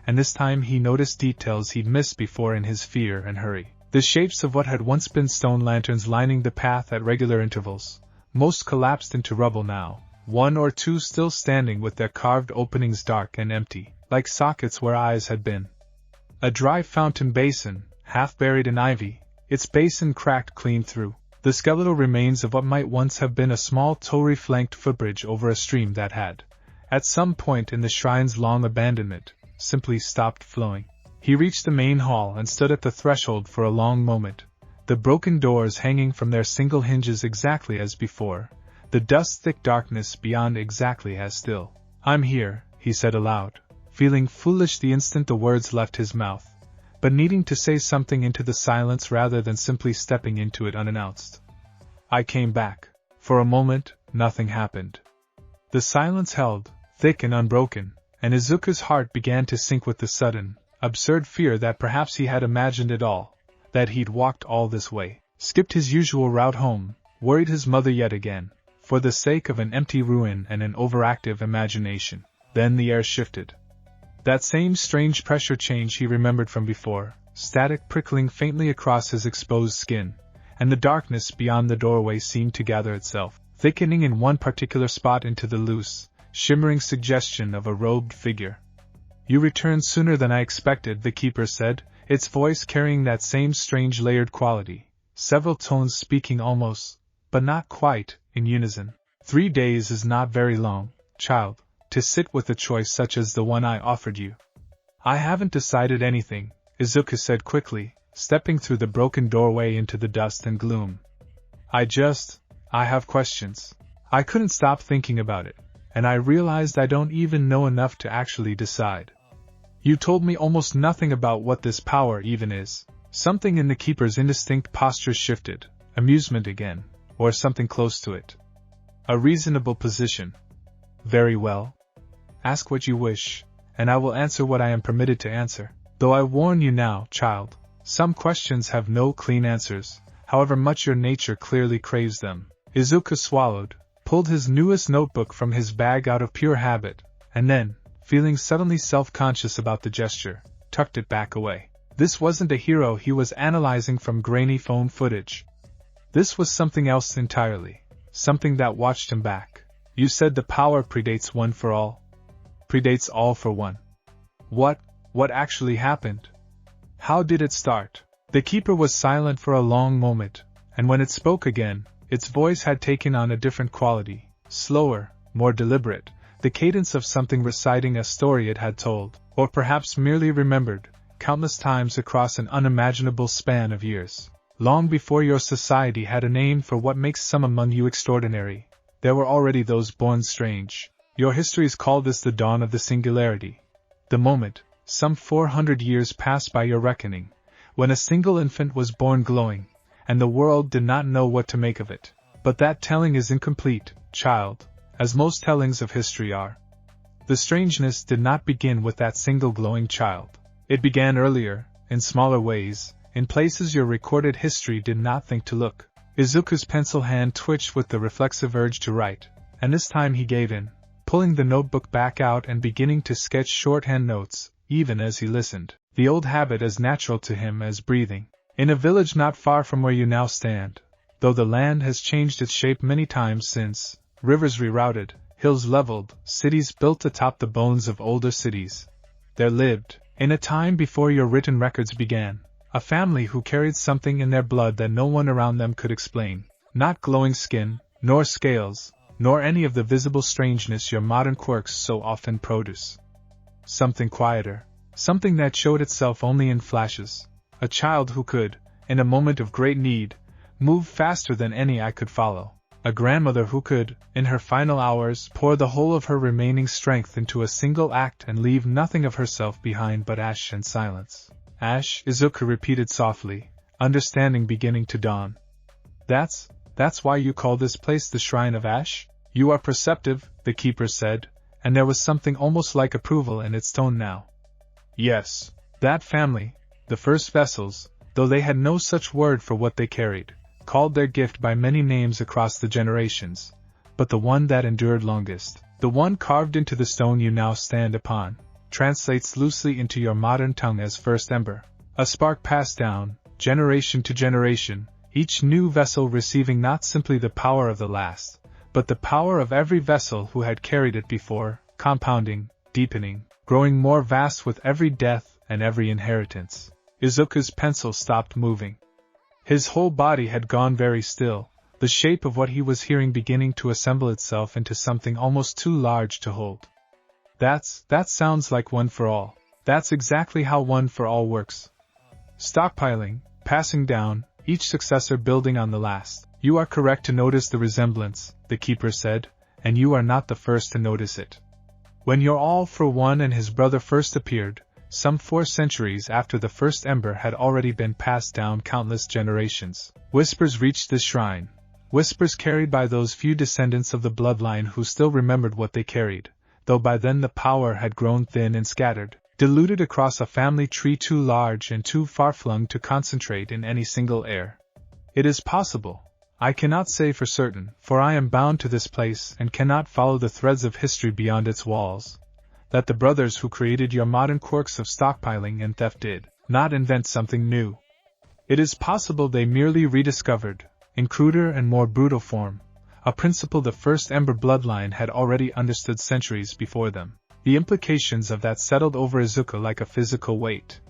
And this time he noticed details he'd missed before in his fear and hurry. The shapes of what had once been stone lanterns lining the path at regular intervals, most collapsed into rubble now, one or two still standing with their carved openings dark and empty, like sockets where eyes had been. A dry fountain basin, half buried in ivy, its basin cracked clean through. The skeletal remains of what might once have been a small torii-flanked footbridge over a stream that had, at some point in the shrine's long abandonment, simply stopped flowing. He reached the main hall and stood at the threshold for a long moment, the broken doors hanging from their single hinges exactly as before, the dust-thick darkness beyond exactly as still. "I'm here," he said aloud, feeling foolish the instant the words left his mouth, but needing to say something into the silence rather than simply stepping into it unannounced. "I came back." For a moment, nothing happened. The silence held, thick and unbroken, and Izuku's heart began to sink with the sudden, absurd fear that perhaps he had imagined it all, that he'd walked all this way, skipped his usual route home, worried his mother yet again, for the sake of an empty ruin and an overactive imagination. Then the air shifted. That same strange pressure change he remembered from before, static prickling faintly across his exposed skin, and the darkness beyond the doorway seemed to gather itself, thickening in one particular spot into the loose, shimmering suggestion of a robed figure. "You returned sooner than I expected," the keeper said, its voice carrying that same strange layered quality, several tones speaking almost, but not quite, in unison. 3 days is not very long, child, to sit with a choice such as the one I offered you." "I haven't decided anything," Izuku said quickly, stepping through the broken doorway into the dust and gloom. I have questions. I couldn't stop thinking about it, and I realized I don't even know enough to actually decide. You told me almost nothing about what this power even is." Something in the keeper's indistinct postures shifted, amusement again, or something close to it. "A reasonable position." "Very well. Ask what you wish, and I will answer what I am permitted to answer. Though I warn you now, child, some questions have no clean answers, however much your nature clearly craves them." Izuku swallowed, pulled his newest notebook from his bag out of pure habit, and then, feeling suddenly self-conscious about the gesture, tucked it back away. This wasn't a hero he was analyzing from grainy phone footage. This was something else entirely, something that watched him back. "You said the power predates one for all?" "Predates all for one." What actually happened? How did it start?" The keeper was silent for a long moment, and when it spoke again, its voice had taken on a different quality, slower, more deliberate, the cadence of something reciting a story it had told, or perhaps merely remembered, countless times across an unimaginable span of years. "Long before your society had a name for what makes some among you extraordinary, there were already those born strange. Your histories call this the dawn of the singularity. The moment, Some 400 years passed by your reckoning, when a single infant was born glowing, and the world did not know what to make of it. But that telling is incomplete, child, as most tellings of history are. The strangeness did not begin with that single glowing child. It began earlier, in smaller ways, in places your recorded history did not think to look. Izuku's pencil hand twitched with the reflexive urge to write, and this time he gave in, pulling the notebook back out and beginning to sketch shorthand notes, even as he listened, the old habit as natural to him as breathing. In a village not far from where you now stand, though the land has changed its shape many times since, rivers rerouted, hills leveled, cities built atop the bones of older cities, there lived, in a time before your written records began, a family who carried something in their blood that no one around them could explain. Not glowing skin, nor scales, nor any of the visible strangeness your modern quirks so often produce. Something quieter, something that showed itself only in flashes. A child who could, in a moment of great need, move faster than any eye could follow. A grandmother who could, in her final hours, pour the whole of her remaining strength into a single act and leave nothing of herself behind but ash and silence. Ash, Izuku repeated softly, understanding beginning to dawn. That's why you call this place the Shrine of Ash? You are perceptive, the keeper said, and there was something almost like approval in its tone now. Yes, that family, the first vessels, though they had no such word for what they carried, called their gift by many names across the generations, but the one that endured longest, the one carved into the stone you now stand upon, translates loosely into your modern tongue as first ember, a spark passed down, generation to generation, each new vessel receiving not simply the power of the last, but the power of every vessel who had carried it before, compounding, deepening, growing more vast with every death and every inheritance. Izuku's pencil stopped moving. His whole body had gone very still, the shape of what he was hearing beginning to assemble itself into something almost too large to hold. That sounds like One for All. That's exactly how One for All works. Stockpiling, passing down, each successor building on the last. You are correct to notice the resemblance, the keeper said, and you are not the first to notice it. When your All for One and his brother first appeared, some 4 centuries after the first ember had already been passed down countless generations, whispers reached this shrine, whispers carried by those few descendants of the bloodline who still remembered what they carried, though by then the power had grown thin and scattered, diluted across a family tree too large and too far-flung to concentrate in any single heir. It is possible, I cannot say for certain, for I am bound to this place and cannot follow the threads of history beyond its walls, that the brothers who created your modern quirks of stockpiling and theft did not invent something new. It is possible they merely rediscovered, in cruder and more brutal form, a principle the first Ember bloodline had already understood centuries before them. The implications of that settled over Izuku like a physical weight.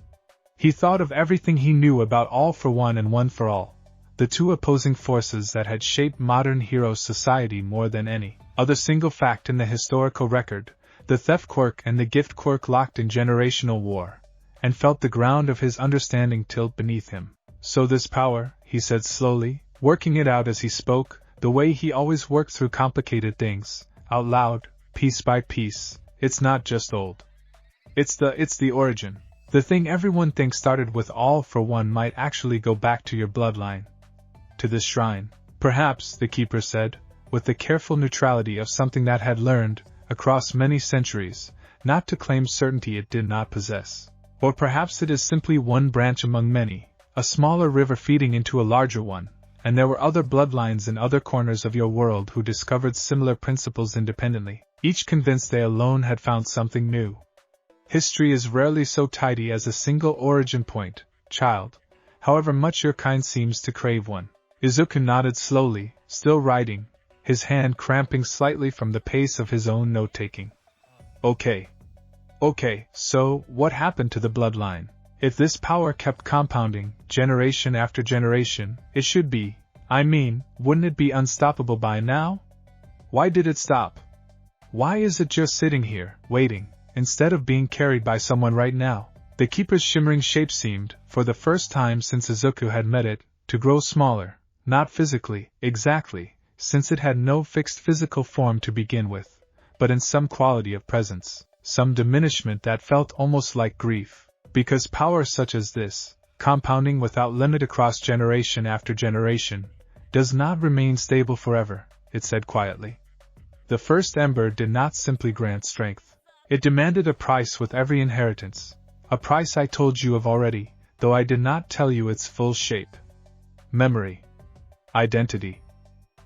He thought of everything he knew about All for One and One for All, the two opposing forces that had shaped modern hero society more than any other single fact in the historical record, the theft quirk and the gift quirk locked in generational war, and felt the ground of his understanding tilt beneath him. So this power, he said slowly, working it out as he spoke, the way he always worked through complicated things, out loud, piece by piece, it's not just old. It's the origin. The thing everyone thinks started with All for One might actually go back to your bloodline. To this shrine. Perhaps, the keeper said, with the careful neutrality of something that had learned, across many centuries, not to claim certainty it did not possess. Or perhaps it is simply one branch among many, a smaller river feeding into a larger one, and there were other bloodlines in other corners of your world who discovered similar principles independently, each convinced they alone had found something new. History is rarely so tidy as a single origin point, child, however much your kind seems to crave one. Izuku nodded slowly, still writing, his hand cramping slightly from the pace of his own note-taking. Okay, so what happened to the bloodline? If this power kept compounding, generation after generation, it should be, wouldn't it be unstoppable by now? Why did it stop? Why is it just sitting here, waiting, instead of being carried by someone right now? The keeper's shimmering shape seemed, for the first time since Izuku had met it, to grow smaller, not physically, exactly, since it had no fixed physical form to begin with, but in some quality of presence. some diminishment that felt almost like grief. Because power such as this, compounding without limit across generation after generation, does not remain stable forever, it said quietly. The first ember did not simply grant strength. It demanded a price with every inheritance, a price I told you of already, though I did not tell you its full shape. Memory. Identity.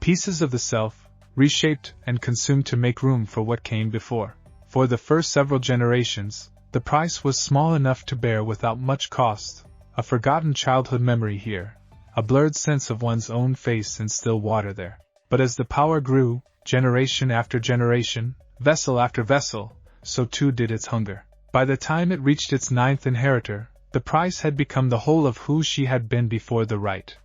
Pieces of the self, reshaped and consumed to make room for what came before. For the first several generations, the price was small enough to bear without much cost, a forgotten childhood memory here, a blurred sense of one's own face in still water there. But as the power grew, generation after generation, vessel after vessel, so too did its hunger. By the time it reached its ninth inheritor, the price had become the whole of who she had been before the rite.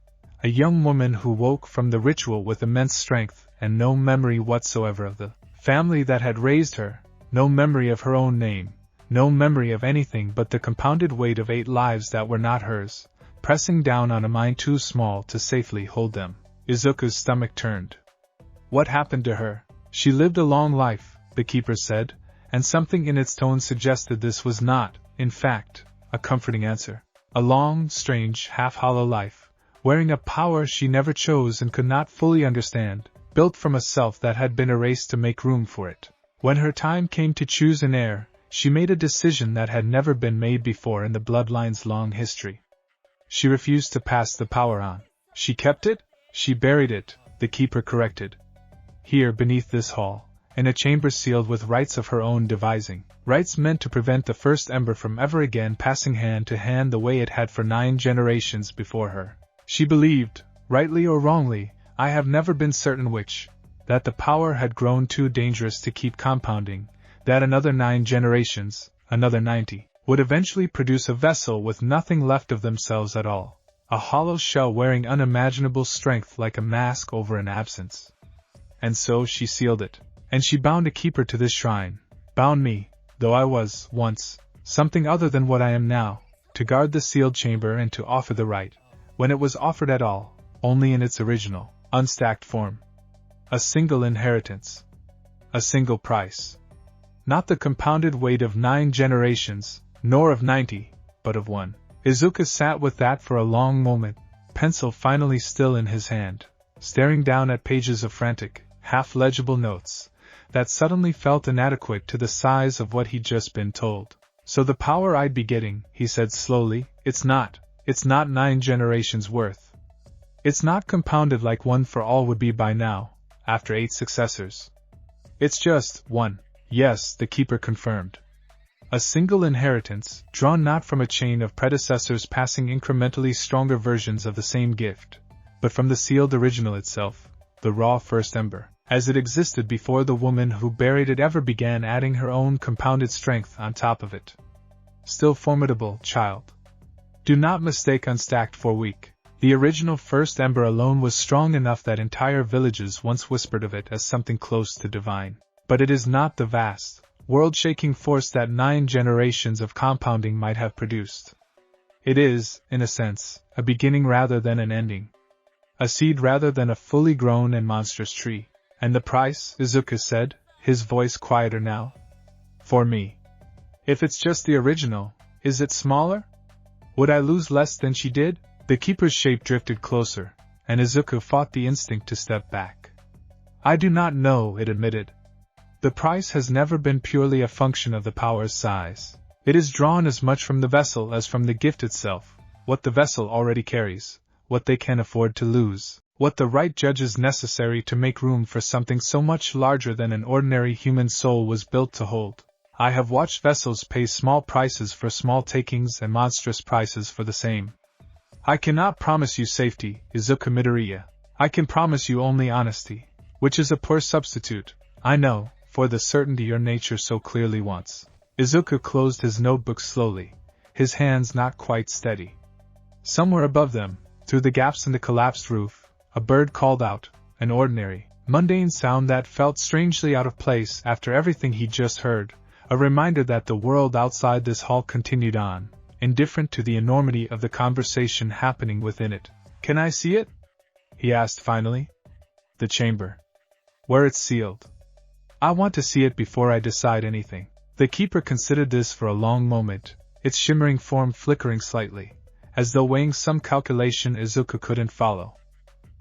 A young woman who woke from the ritual with immense strength and no memory whatsoever of the family that had raised her, no memory of her own name, no memory of anything but the compounded weight of 8 lives that were not hers, pressing down on a mind too small to safely hold them. Izuku's stomach turned. What happened to her? She lived a long life, the keeper said, and something in its tone suggested this was not, in fact, a comforting answer. A long, strange, half-hollow life, wearing a power she never chose and could not fully understand, built from a self that had been erased to make room for it. When her time came to choose an heir, she made a decision that had never been made before in the bloodline's long history. She refused to pass the power on. She kept it? She buried it, the keeper corrected. Here beneath this hall, in a chamber sealed with rites of her own devising, rites meant to prevent the first ember from ever again passing hand to hand the way it had for 9 generations before her. She believed, rightly or wrongly, I have never been certain which, that the power had grown too dangerous to keep compounding, that another 9 generations, another 90, would eventually produce a vessel with nothing left of themselves at all, a hollow shell wearing unimaginable strength like a mask over an absence. And so she sealed it. And she bound a keeper to this shrine, bound me, though I was, once, something other than what I am now, to guard the sealed chamber and to offer the rite, when it was offered at all, only in its original, unstacked form. A single inheritance. A single price. Not the compounded weight of 9 generations, nor of 90, but of 1. Izuku sat with that for a long moment, pencil finally still in his hand, staring down at pages of frantic, half-legible notes, that suddenly felt inadequate to the size of what he'd just been told. So the power I'd be getting, he said slowly, it's not 9 generations worth. It's not compounded like one for all would be by now, after 8 successors. It's just 1. Yes, the keeper confirmed. A single inheritance, drawn not from a chain of predecessors passing incrementally stronger versions of the same gift, but from the sealed original itself, the raw first ember, as it existed before the woman who buried it ever began adding her own compounded strength on top of it. Still formidable, child. Do not mistake unstacked for weak. The original first ember alone was strong enough that entire villages once whispered of it as something close to divine. But it is not the vast, world-shaking force that 9 generations of compounding might have produced. It is, in a sense, a beginning rather than an ending. A seed rather than a fully grown and monstrous tree. And the price, Izuku said, his voice quieter now? For me. If it's just the original, is it smaller? Would I lose less than she did? The keeper's shape drifted closer, and Izuku fought the instinct to step back. I do not know, it admitted. The price has never been purely a function of the power's size. It is drawn as much from the vessel as from the gift itself, what the vessel already carries, what they can afford to lose. What the right judges necessary to make room for something so much larger than an ordinary human soul was built to hold. I have watched vessels pay small prices for small takings and monstrous prices for the same. I cannot promise you safety, Izuku Midoriya. I can promise you only honesty, which is a poor substitute, I know, for the certainty your nature so clearly wants. Izuku closed his notebook slowly, his hands not quite steady. Somewhere above them, through the gaps in the collapsed roof, a bird called out, an ordinary, mundane sound that felt strangely out of place after everything he'd just heard, a reminder that the world outside this hall continued on, indifferent to the enormity of the conversation happening within it. Can I see it? He asked finally. The chamber. Where it's sealed. I want to see it before I decide anything. The keeper considered this for a long moment, its shimmering form flickering slightly, as though weighing some calculation Izuku couldn't follow.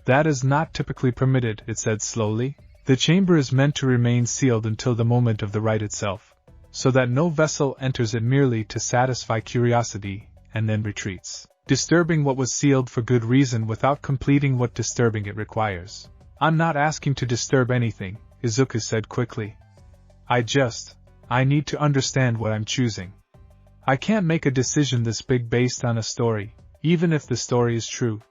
That is not typically permitted, it said slowly. The chamber is meant to remain sealed until the moment of the rite itself, so that no vessel enters it merely to satisfy curiosity, and then retreats, disturbing what was sealed for good reason without completing what disturbing it requires. I'm not asking to disturb anything, Izuku said quickly. I need to understand what I'm choosing. I can't make a decision this big based on a story, even if the story is true.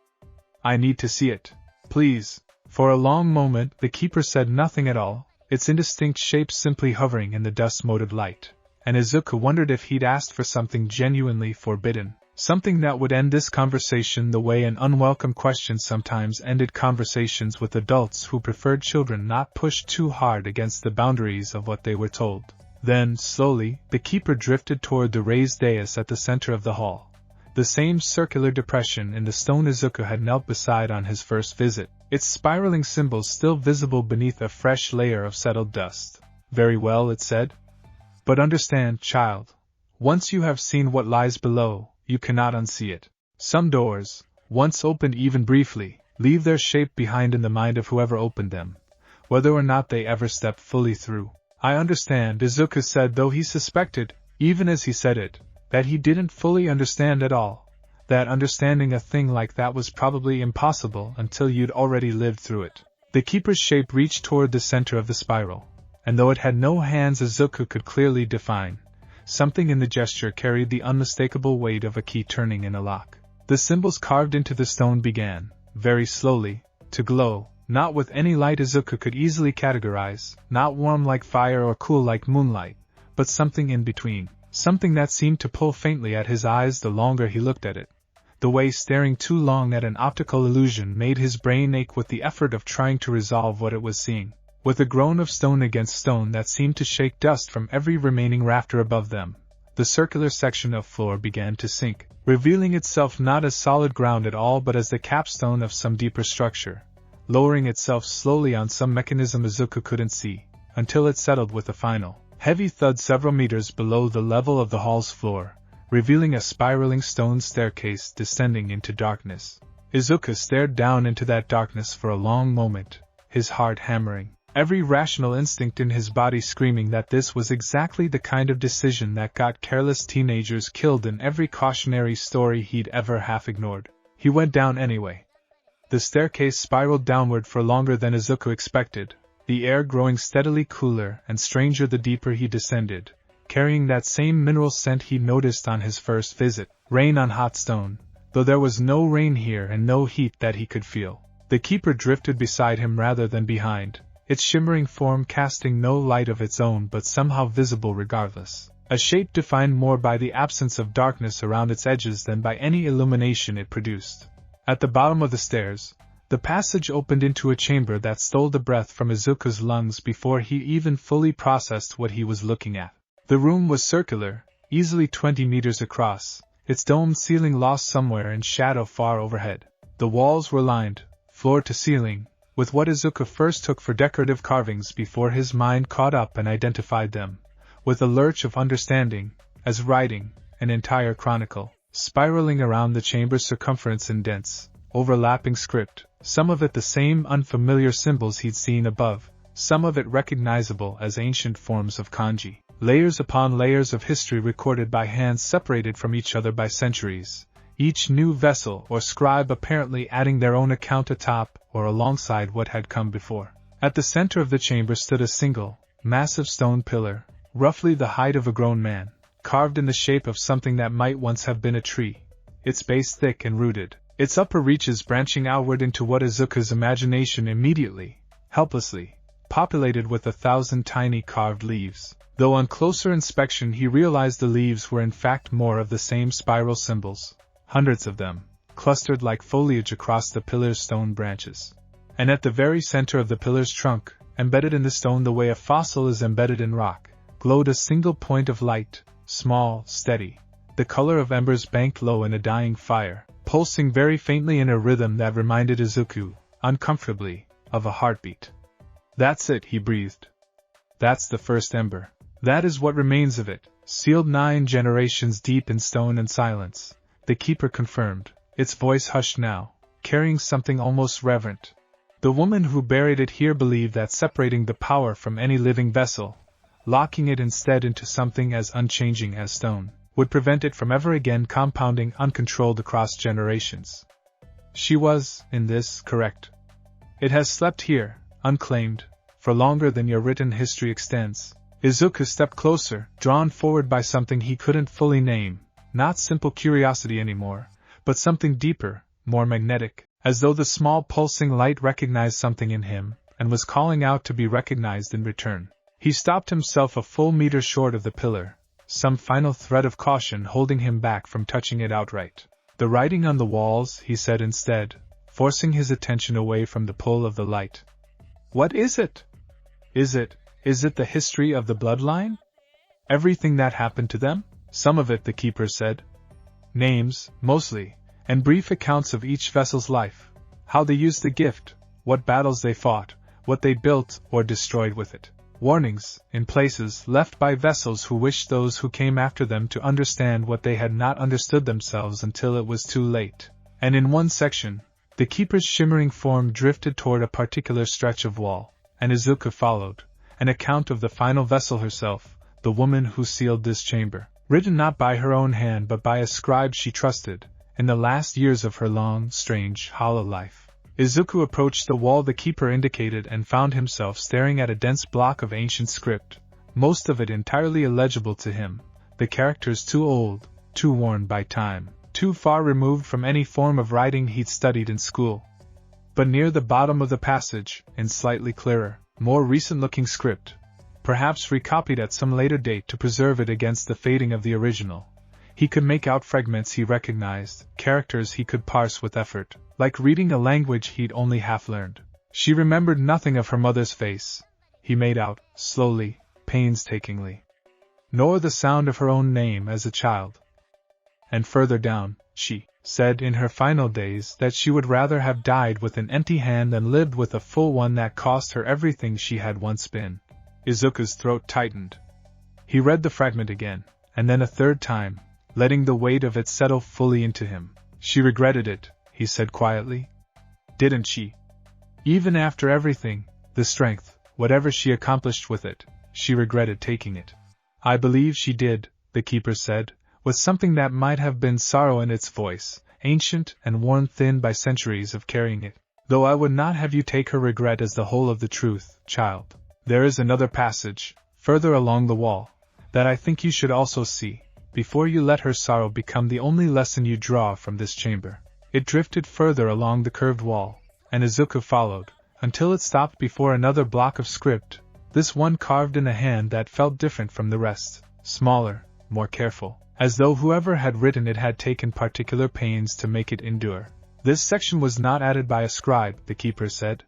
I need to see it. Please. For a long moment, the keeper said nothing at all, its indistinct shape simply hovering in the dust-moted light, and Izuku wondered if he'd asked for something genuinely forbidden, something that would end this conversation the way an unwelcome question sometimes ended conversations with adults who preferred children not pushed too hard against the boundaries of what they were told. Then, slowly, the keeper drifted toward the raised dais at the center of the hall. The same circular depression in the stone Izuku had knelt beside on his first visit, its spiraling symbols still visible beneath a fresh layer of settled dust. Very well, it said. But understand, child. Once you have seen what lies below, you cannot unsee it. Some doors, once opened even briefly, leave their shape behind in the mind of whoever opened them, whether or not they ever stepped fully through. I understand, Izuku said, though he suspected, even as he said it, that he didn't fully understand at all, that understanding a thing like that was probably impossible until you'd already lived through it. The keeper's shape reached toward the center of the spiral, and though it had no hands Izuku could clearly define, something in the gesture carried the unmistakable weight of a key turning in a lock. The symbols carved into the stone began, very slowly, to glow, not with any light Izuku could easily categorize, not warm like fire or cool like moonlight, but something in between. Something that seemed to pull faintly at his eyes the longer he looked at it, the way staring too long at an optical illusion made his brain ache with the effort of trying to resolve what it was seeing. With a groan of stone against stone that seemed to shake dust from every remaining rafter above them, the circular section of floor began to sink, revealing itself not as solid ground at all but as the capstone of some deeper structure, lowering itself slowly on some mechanism Izuku couldn't see, until it settled with a final heavy thud several meters below the level of the hall's floor, revealing a spiraling stone staircase descending into darkness. Izuku stared down into that darkness for a long moment, his heart hammering, every rational instinct in his body screaming that this was exactly the kind of decision that got careless teenagers killed in every cautionary story he'd ever half ignored. He went down anyway. The staircase spiraled downward for longer than Izuku expected, the air growing steadily cooler and stranger the deeper he descended, carrying that same mineral scent he noticed on his first visit, rain on hot stone, though there was no rain here and no heat that he could feel. The keeper drifted beside him rather than behind, its shimmering form casting no light of its own but somehow visible regardless, a shape defined more by the absence of darkness around its edges than by any illumination it produced. At the bottom of the stairs, the passage opened into a chamber that stole the breath from Izuku's lungs before he even fully processed what he was looking at. The room was circular, easily 20 meters across, its domed ceiling lost somewhere in shadow far overhead. The walls were lined, floor to ceiling, with what Izuku first took for decorative carvings before his mind caught up and identified them, with a lurch of understanding, as writing, an entire chronicle, spiraling around the chamber's circumference in dense, overlapping script, some of it the same unfamiliar symbols he'd seen above, some of it recognizable as ancient forms of kanji, layers upon layers of history recorded by hands separated from each other by centuries, each new vessel or scribe apparently adding their own account atop or alongside what had come before. At the center of the chamber stood a single, massive stone pillar, roughly the height of a grown man, carved in the shape of something that might once have been a tree, its base thick and rooted, its upper reaches branching outward into what Izuku's imagination immediately, helplessly, populated with 1,000 tiny carved leaves, though on closer inspection he realized the leaves were in fact more of the same spiral symbols, hundreds of them, clustered like foliage across the pillar's stone branches. And at the very center of the pillar's trunk, embedded in the stone the way a fossil is embedded in rock, glowed a single point of light, small, steady, the color of embers banked low in a dying fire, pulsing very faintly in a rhythm that reminded Izuku, uncomfortably, of a heartbeat. That's it, he breathed. That's the first ember. That is what remains of it, sealed 9 generations deep in stone and silence, the keeper confirmed, its voice hushed now, carrying something almost reverent. The woman who buried it here believed that separating the power from any living vessel, locking it instead into something as unchanging as stone, would prevent it from ever again compounding uncontrolled across generations. She was, in this, correct. It has slept here, unclaimed, for longer than your written history extends. Izuku stepped closer, drawn forward by something he couldn't fully name, not simple curiosity anymore, but something deeper, more magnetic, as though the small pulsing light recognized something in him, and was calling out to be recognized in return. He stopped himself a full meter short of the pillar, some final thread of caution holding him back from touching it outright. The writing on the walls, he said instead, forcing his attention away from the pull of the light. What is it? Is it the history of the bloodline? Everything that happened to them? Some of it, the keeper said. Names, mostly, and brief accounts of each vessel's life, how they used the gift, what battles they fought, what they built or destroyed with it. Warnings, in places, left by vessels who wished those who came after them to understand what they had not understood themselves until it was too late. And in one section, the keeper's shimmering form drifted toward a particular stretch of wall, and Izuku followed, an account of the final vessel herself, the woman who sealed this chamber, written not by her own hand but by a scribe she trusted, in the last years of her long, strange, hollow life. Izuku approached the wall the keeper indicated and found himself staring at a dense block of ancient script, most of it entirely illegible to him, the characters too old, too worn by time, too far removed from any form of writing he'd studied in school. But near the bottom of the passage, in slightly clearer, more recent-looking script, perhaps recopied at some later date to preserve it against the fading of the original, he could make out fragments he recognized, characters he could parse with effort, like reading a language he'd only half learned. She remembered nothing of her mother's face, he made out, slowly, painstakingly. Nor the sound of her own name as a child. And further down, she said in her final days that she would rather have died with an empty hand than lived with a full one that cost her everything she had once been. Izuku's throat tightened. He read the fragment again, and then a third time, letting the weight of it settle fully into him. She regretted it, he said quietly. Didn't she? Even after everything, the strength, whatever she accomplished with it, she regretted taking it. I believe she did, the keeper said, with something that might have been sorrow in its voice, ancient and worn thin by centuries of carrying it. Though I would not have you take her regret as the whole of the truth, child. There is another passage, further along the wall, that I think you should also see, before you let her sorrow become the only lesson you draw from this chamber. It drifted further along the curved wall, and Izuku followed, until it stopped before another block of script, this one carved in a hand that felt different from the rest, smaller, more careful, as though whoever had written it had taken particular pains to make it endure. This section was not added by a scribe, the keeper said.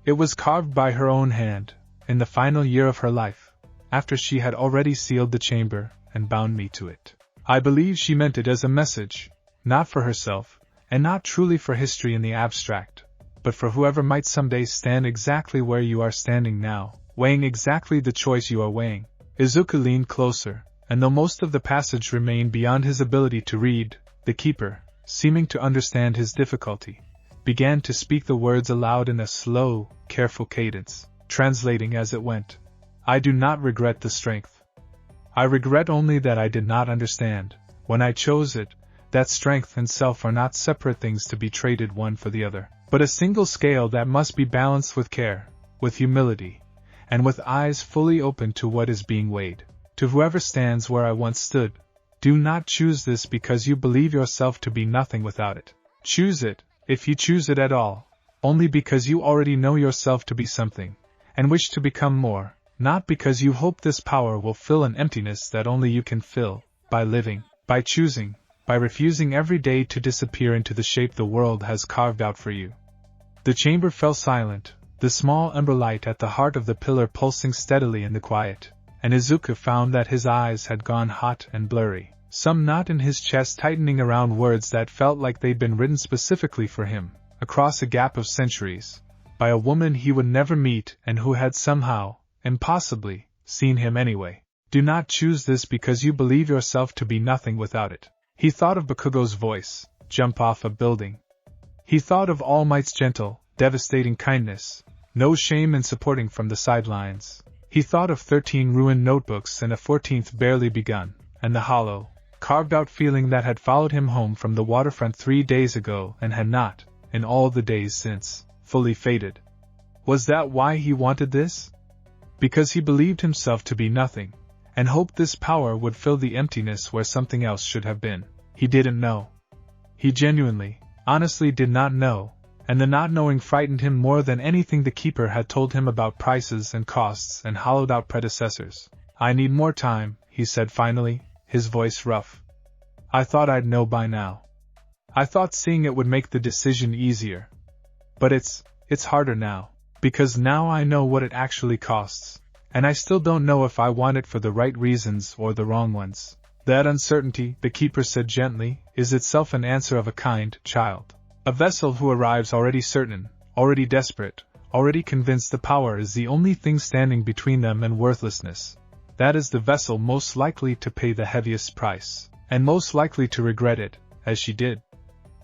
It was carved by her own hand, in the final year of her life, after she had already sealed the chamber and bound me to it. I believe she meant it as a message, not for herself, and not truly for history in the abstract, but for whoever might someday stand exactly where you are standing now, weighing exactly the choice you are weighing. Izuku leaned closer, and though most of the passage remained beyond his ability to read, the keeper, seeming to understand his difficulty, began to speak the words aloud in a slow, careful cadence, translating as it went. I do not regret the strength. I regret only that I did not understand, when I chose it, that strength and self are not separate things to be traded one for the other, but a single scale that must be balanced with care, with humility, and with eyes fully open to what is being weighed. To whoever stands where I once stood, do not choose this because you believe yourself to be nothing without it. Choose it, if you choose it at all, only because you already know yourself to be something, and wish to become more, not because you hope this power will fill an emptiness that only you can fill, by living, by choosing, by refusing every day to disappear into the shape the world has carved out for you. The chamber fell silent, the small ember light at the heart of the pillar pulsing steadily in the quiet, and Izuku found that his eyes had gone hot and blurry, some knot in his chest tightening around words that felt like they'd been written specifically for him, across a gap of centuries, by a woman he would never meet and who had somehow, impossibly, seen him anyway. Do not choose this because you believe yourself to be nothing without it. He thought of Bakugo's voice, jump off a building. He thought of All Might's gentle, devastating kindness, no shame in supporting from the sidelines. He thought of 13 ruined notebooks and a 14th barely begun, and the hollow, carved-out feeling that had followed him home from the waterfront 3 days ago and had not, in all the days since, fully faded. Was that why he wanted this? Because he believed himself to be nothing, and hoped this power would fill the emptiness where something else should have been. He didn't know. He genuinely, honestly did not know, and the not knowing frightened him more than anything the keeper had told him about prices and costs and hollowed-out predecessors. I need more time, he said finally, his voice rough. I thought I'd know by now. I thought seeing it would make the decision easier. But it's harder now, because now I know what it actually costs. And I still don't know if I want it for the right reasons or the wrong ones. That uncertainty, the keeper said gently, is itself an answer of a kind, child. A vessel who arrives already certain, already desperate, already convinced the power is the only thing standing between them and worthlessness. That is the vessel most likely to pay the heaviest price, and most likely to regret it, as she did.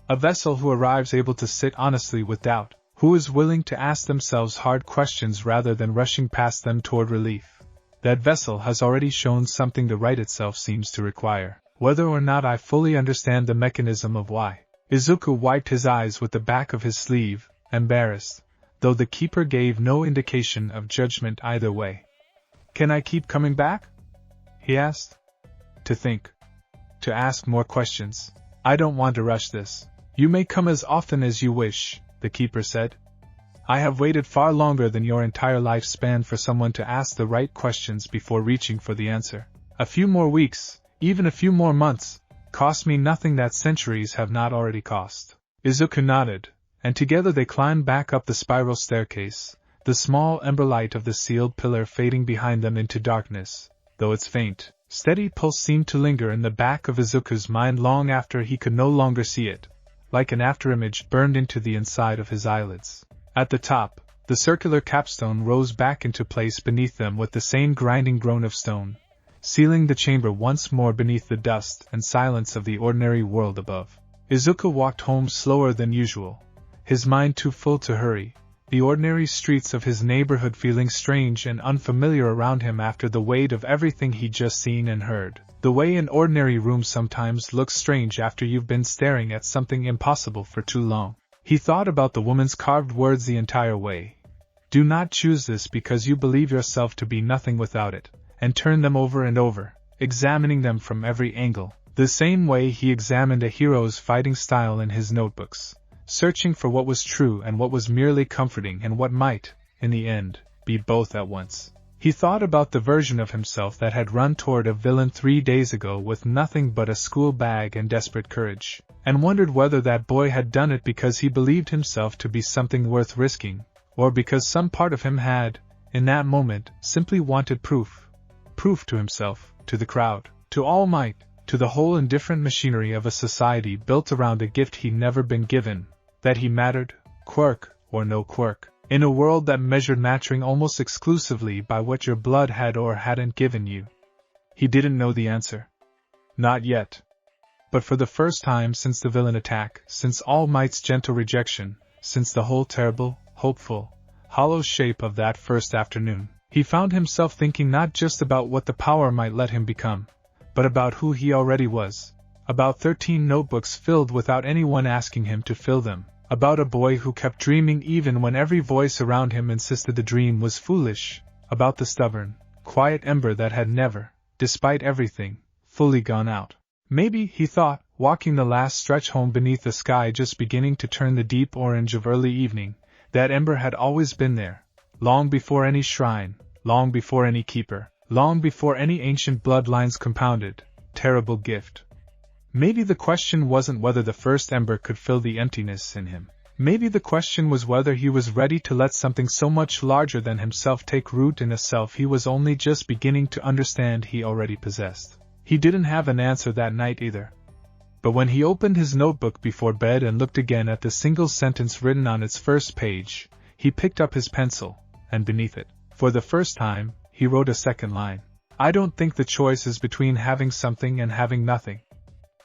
A vessel who arrives able to sit honestly with doubt, who is willing to ask themselves hard questions rather than rushing past them toward relief. That vessel has already shown something the right itself seems to require, whether or not I fully understand the mechanism of why. Izuku wiped his eyes with the back of his sleeve, embarrassed, though the keeper gave no indication of judgment either way. Can I keep coming back? He asked. To think. To ask more questions. I don't want to rush this. You may come as often as you wish, the keeper said. I have waited far longer than your entire lifespan for someone to ask the right questions before reaching for the answer. A few more weeks, even a few more months, cost me nothing that centuries have not already cost. Izuku nodded, and together they climbed back up the spiral staircase, the small ember light of the sealed pillar fading behind them into darkness, though its faint, steady pulse seemed to linger in the back of Izuku's mind long after he could no longer see it. Like an afterimage burned into the inside of his eyelids. At the top, the circular capstone rose back into place beneath them with the same grinding groan of stone, sealing the chamber once more beneath the dust and silence of the ordinary world above. Izuku walked home slower than usual, his mind too full to hurry, the ordinary streets of his neighborhood feeling strange and unfamiliar around him after the weight of everything he'd just seen and heard. The way an ordinary room sometimes looks strange after you've been staring at something impossible for too long. He thought about the woman's carved words the entire way. Do not choose this because you believe yourself to be nothing without it, and turn them over and over, examining them from every angle, the same way he examined a hero's fighting style in his notebooks, searching for what was true and what was merely comforting and what might, in the end, be both at once. He thought about the version of himself that had run toward a villain 3 days ago with nothing but a school bag and desperate courage, and wondered whether that boy had done it because he believed himself to be something worth risking, or because some part of him had, in that moment, simply wanted proof. Proof to himself, to the crowd, to All Might, to the whole indifferent machinery of a society built around a gift he'd never been given, that he mattered, quirk or no quirk. In a world that measured matching almost exclusively by what your blood had or hadn't given you. He didn't know the answer. Not yet. But for the first time since the villain attack, since All Might's gentle rejection, since the whole terrible, hopeful, hollow shape of that first afternoon, he found himself thinking not just about what the power might let him become, but about who he already was. About 13 notebooks filled without anyone asking him to fill them. About a boy who kept dreaming even when every voice around him insisted the dream was foolish, about the stubborn, quiet ember that had never, despite everything, fully gone out. Maybe, he thought, walking the last stretch home beneath the sky just beginning to turn the deep orange of early evening, that ember had always been there, long before any shrine, long before any keeper, long before any ancient bloodlines compounded, terrible gift. Maybe the question wasn't whether the first ember could fill the emptiness in him. Maybe the question was whether he was ready to let something so much larger than himself take root in a self he was only just beginning to understand he already possessed. He didn't have an answer that night either. But when he opened his notebook before bed and looked again at the single sentence written on its first page, he picked up his pencil, and beneath it, for the first time, he wrote a second line. I don't think the choice is between having something and having nothing.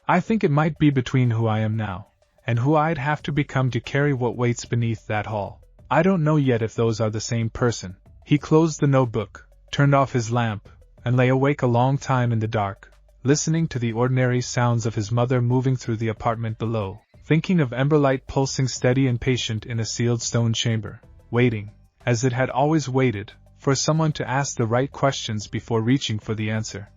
I think it might be between who I am now, and who I'd have to become to carry what waits beneath that hull. I don't know yet if those are the same person. He closed the notebook, turned off his lamp, and lay awake a long time in the dark, listening to the ordinary sounds of his mother moving through the apartment below, thinking of Emberlight pulsing steady and patient in a sealed stone chamber, waiting, as it had always waited, for someone to ask the right questions before reaching for the answer.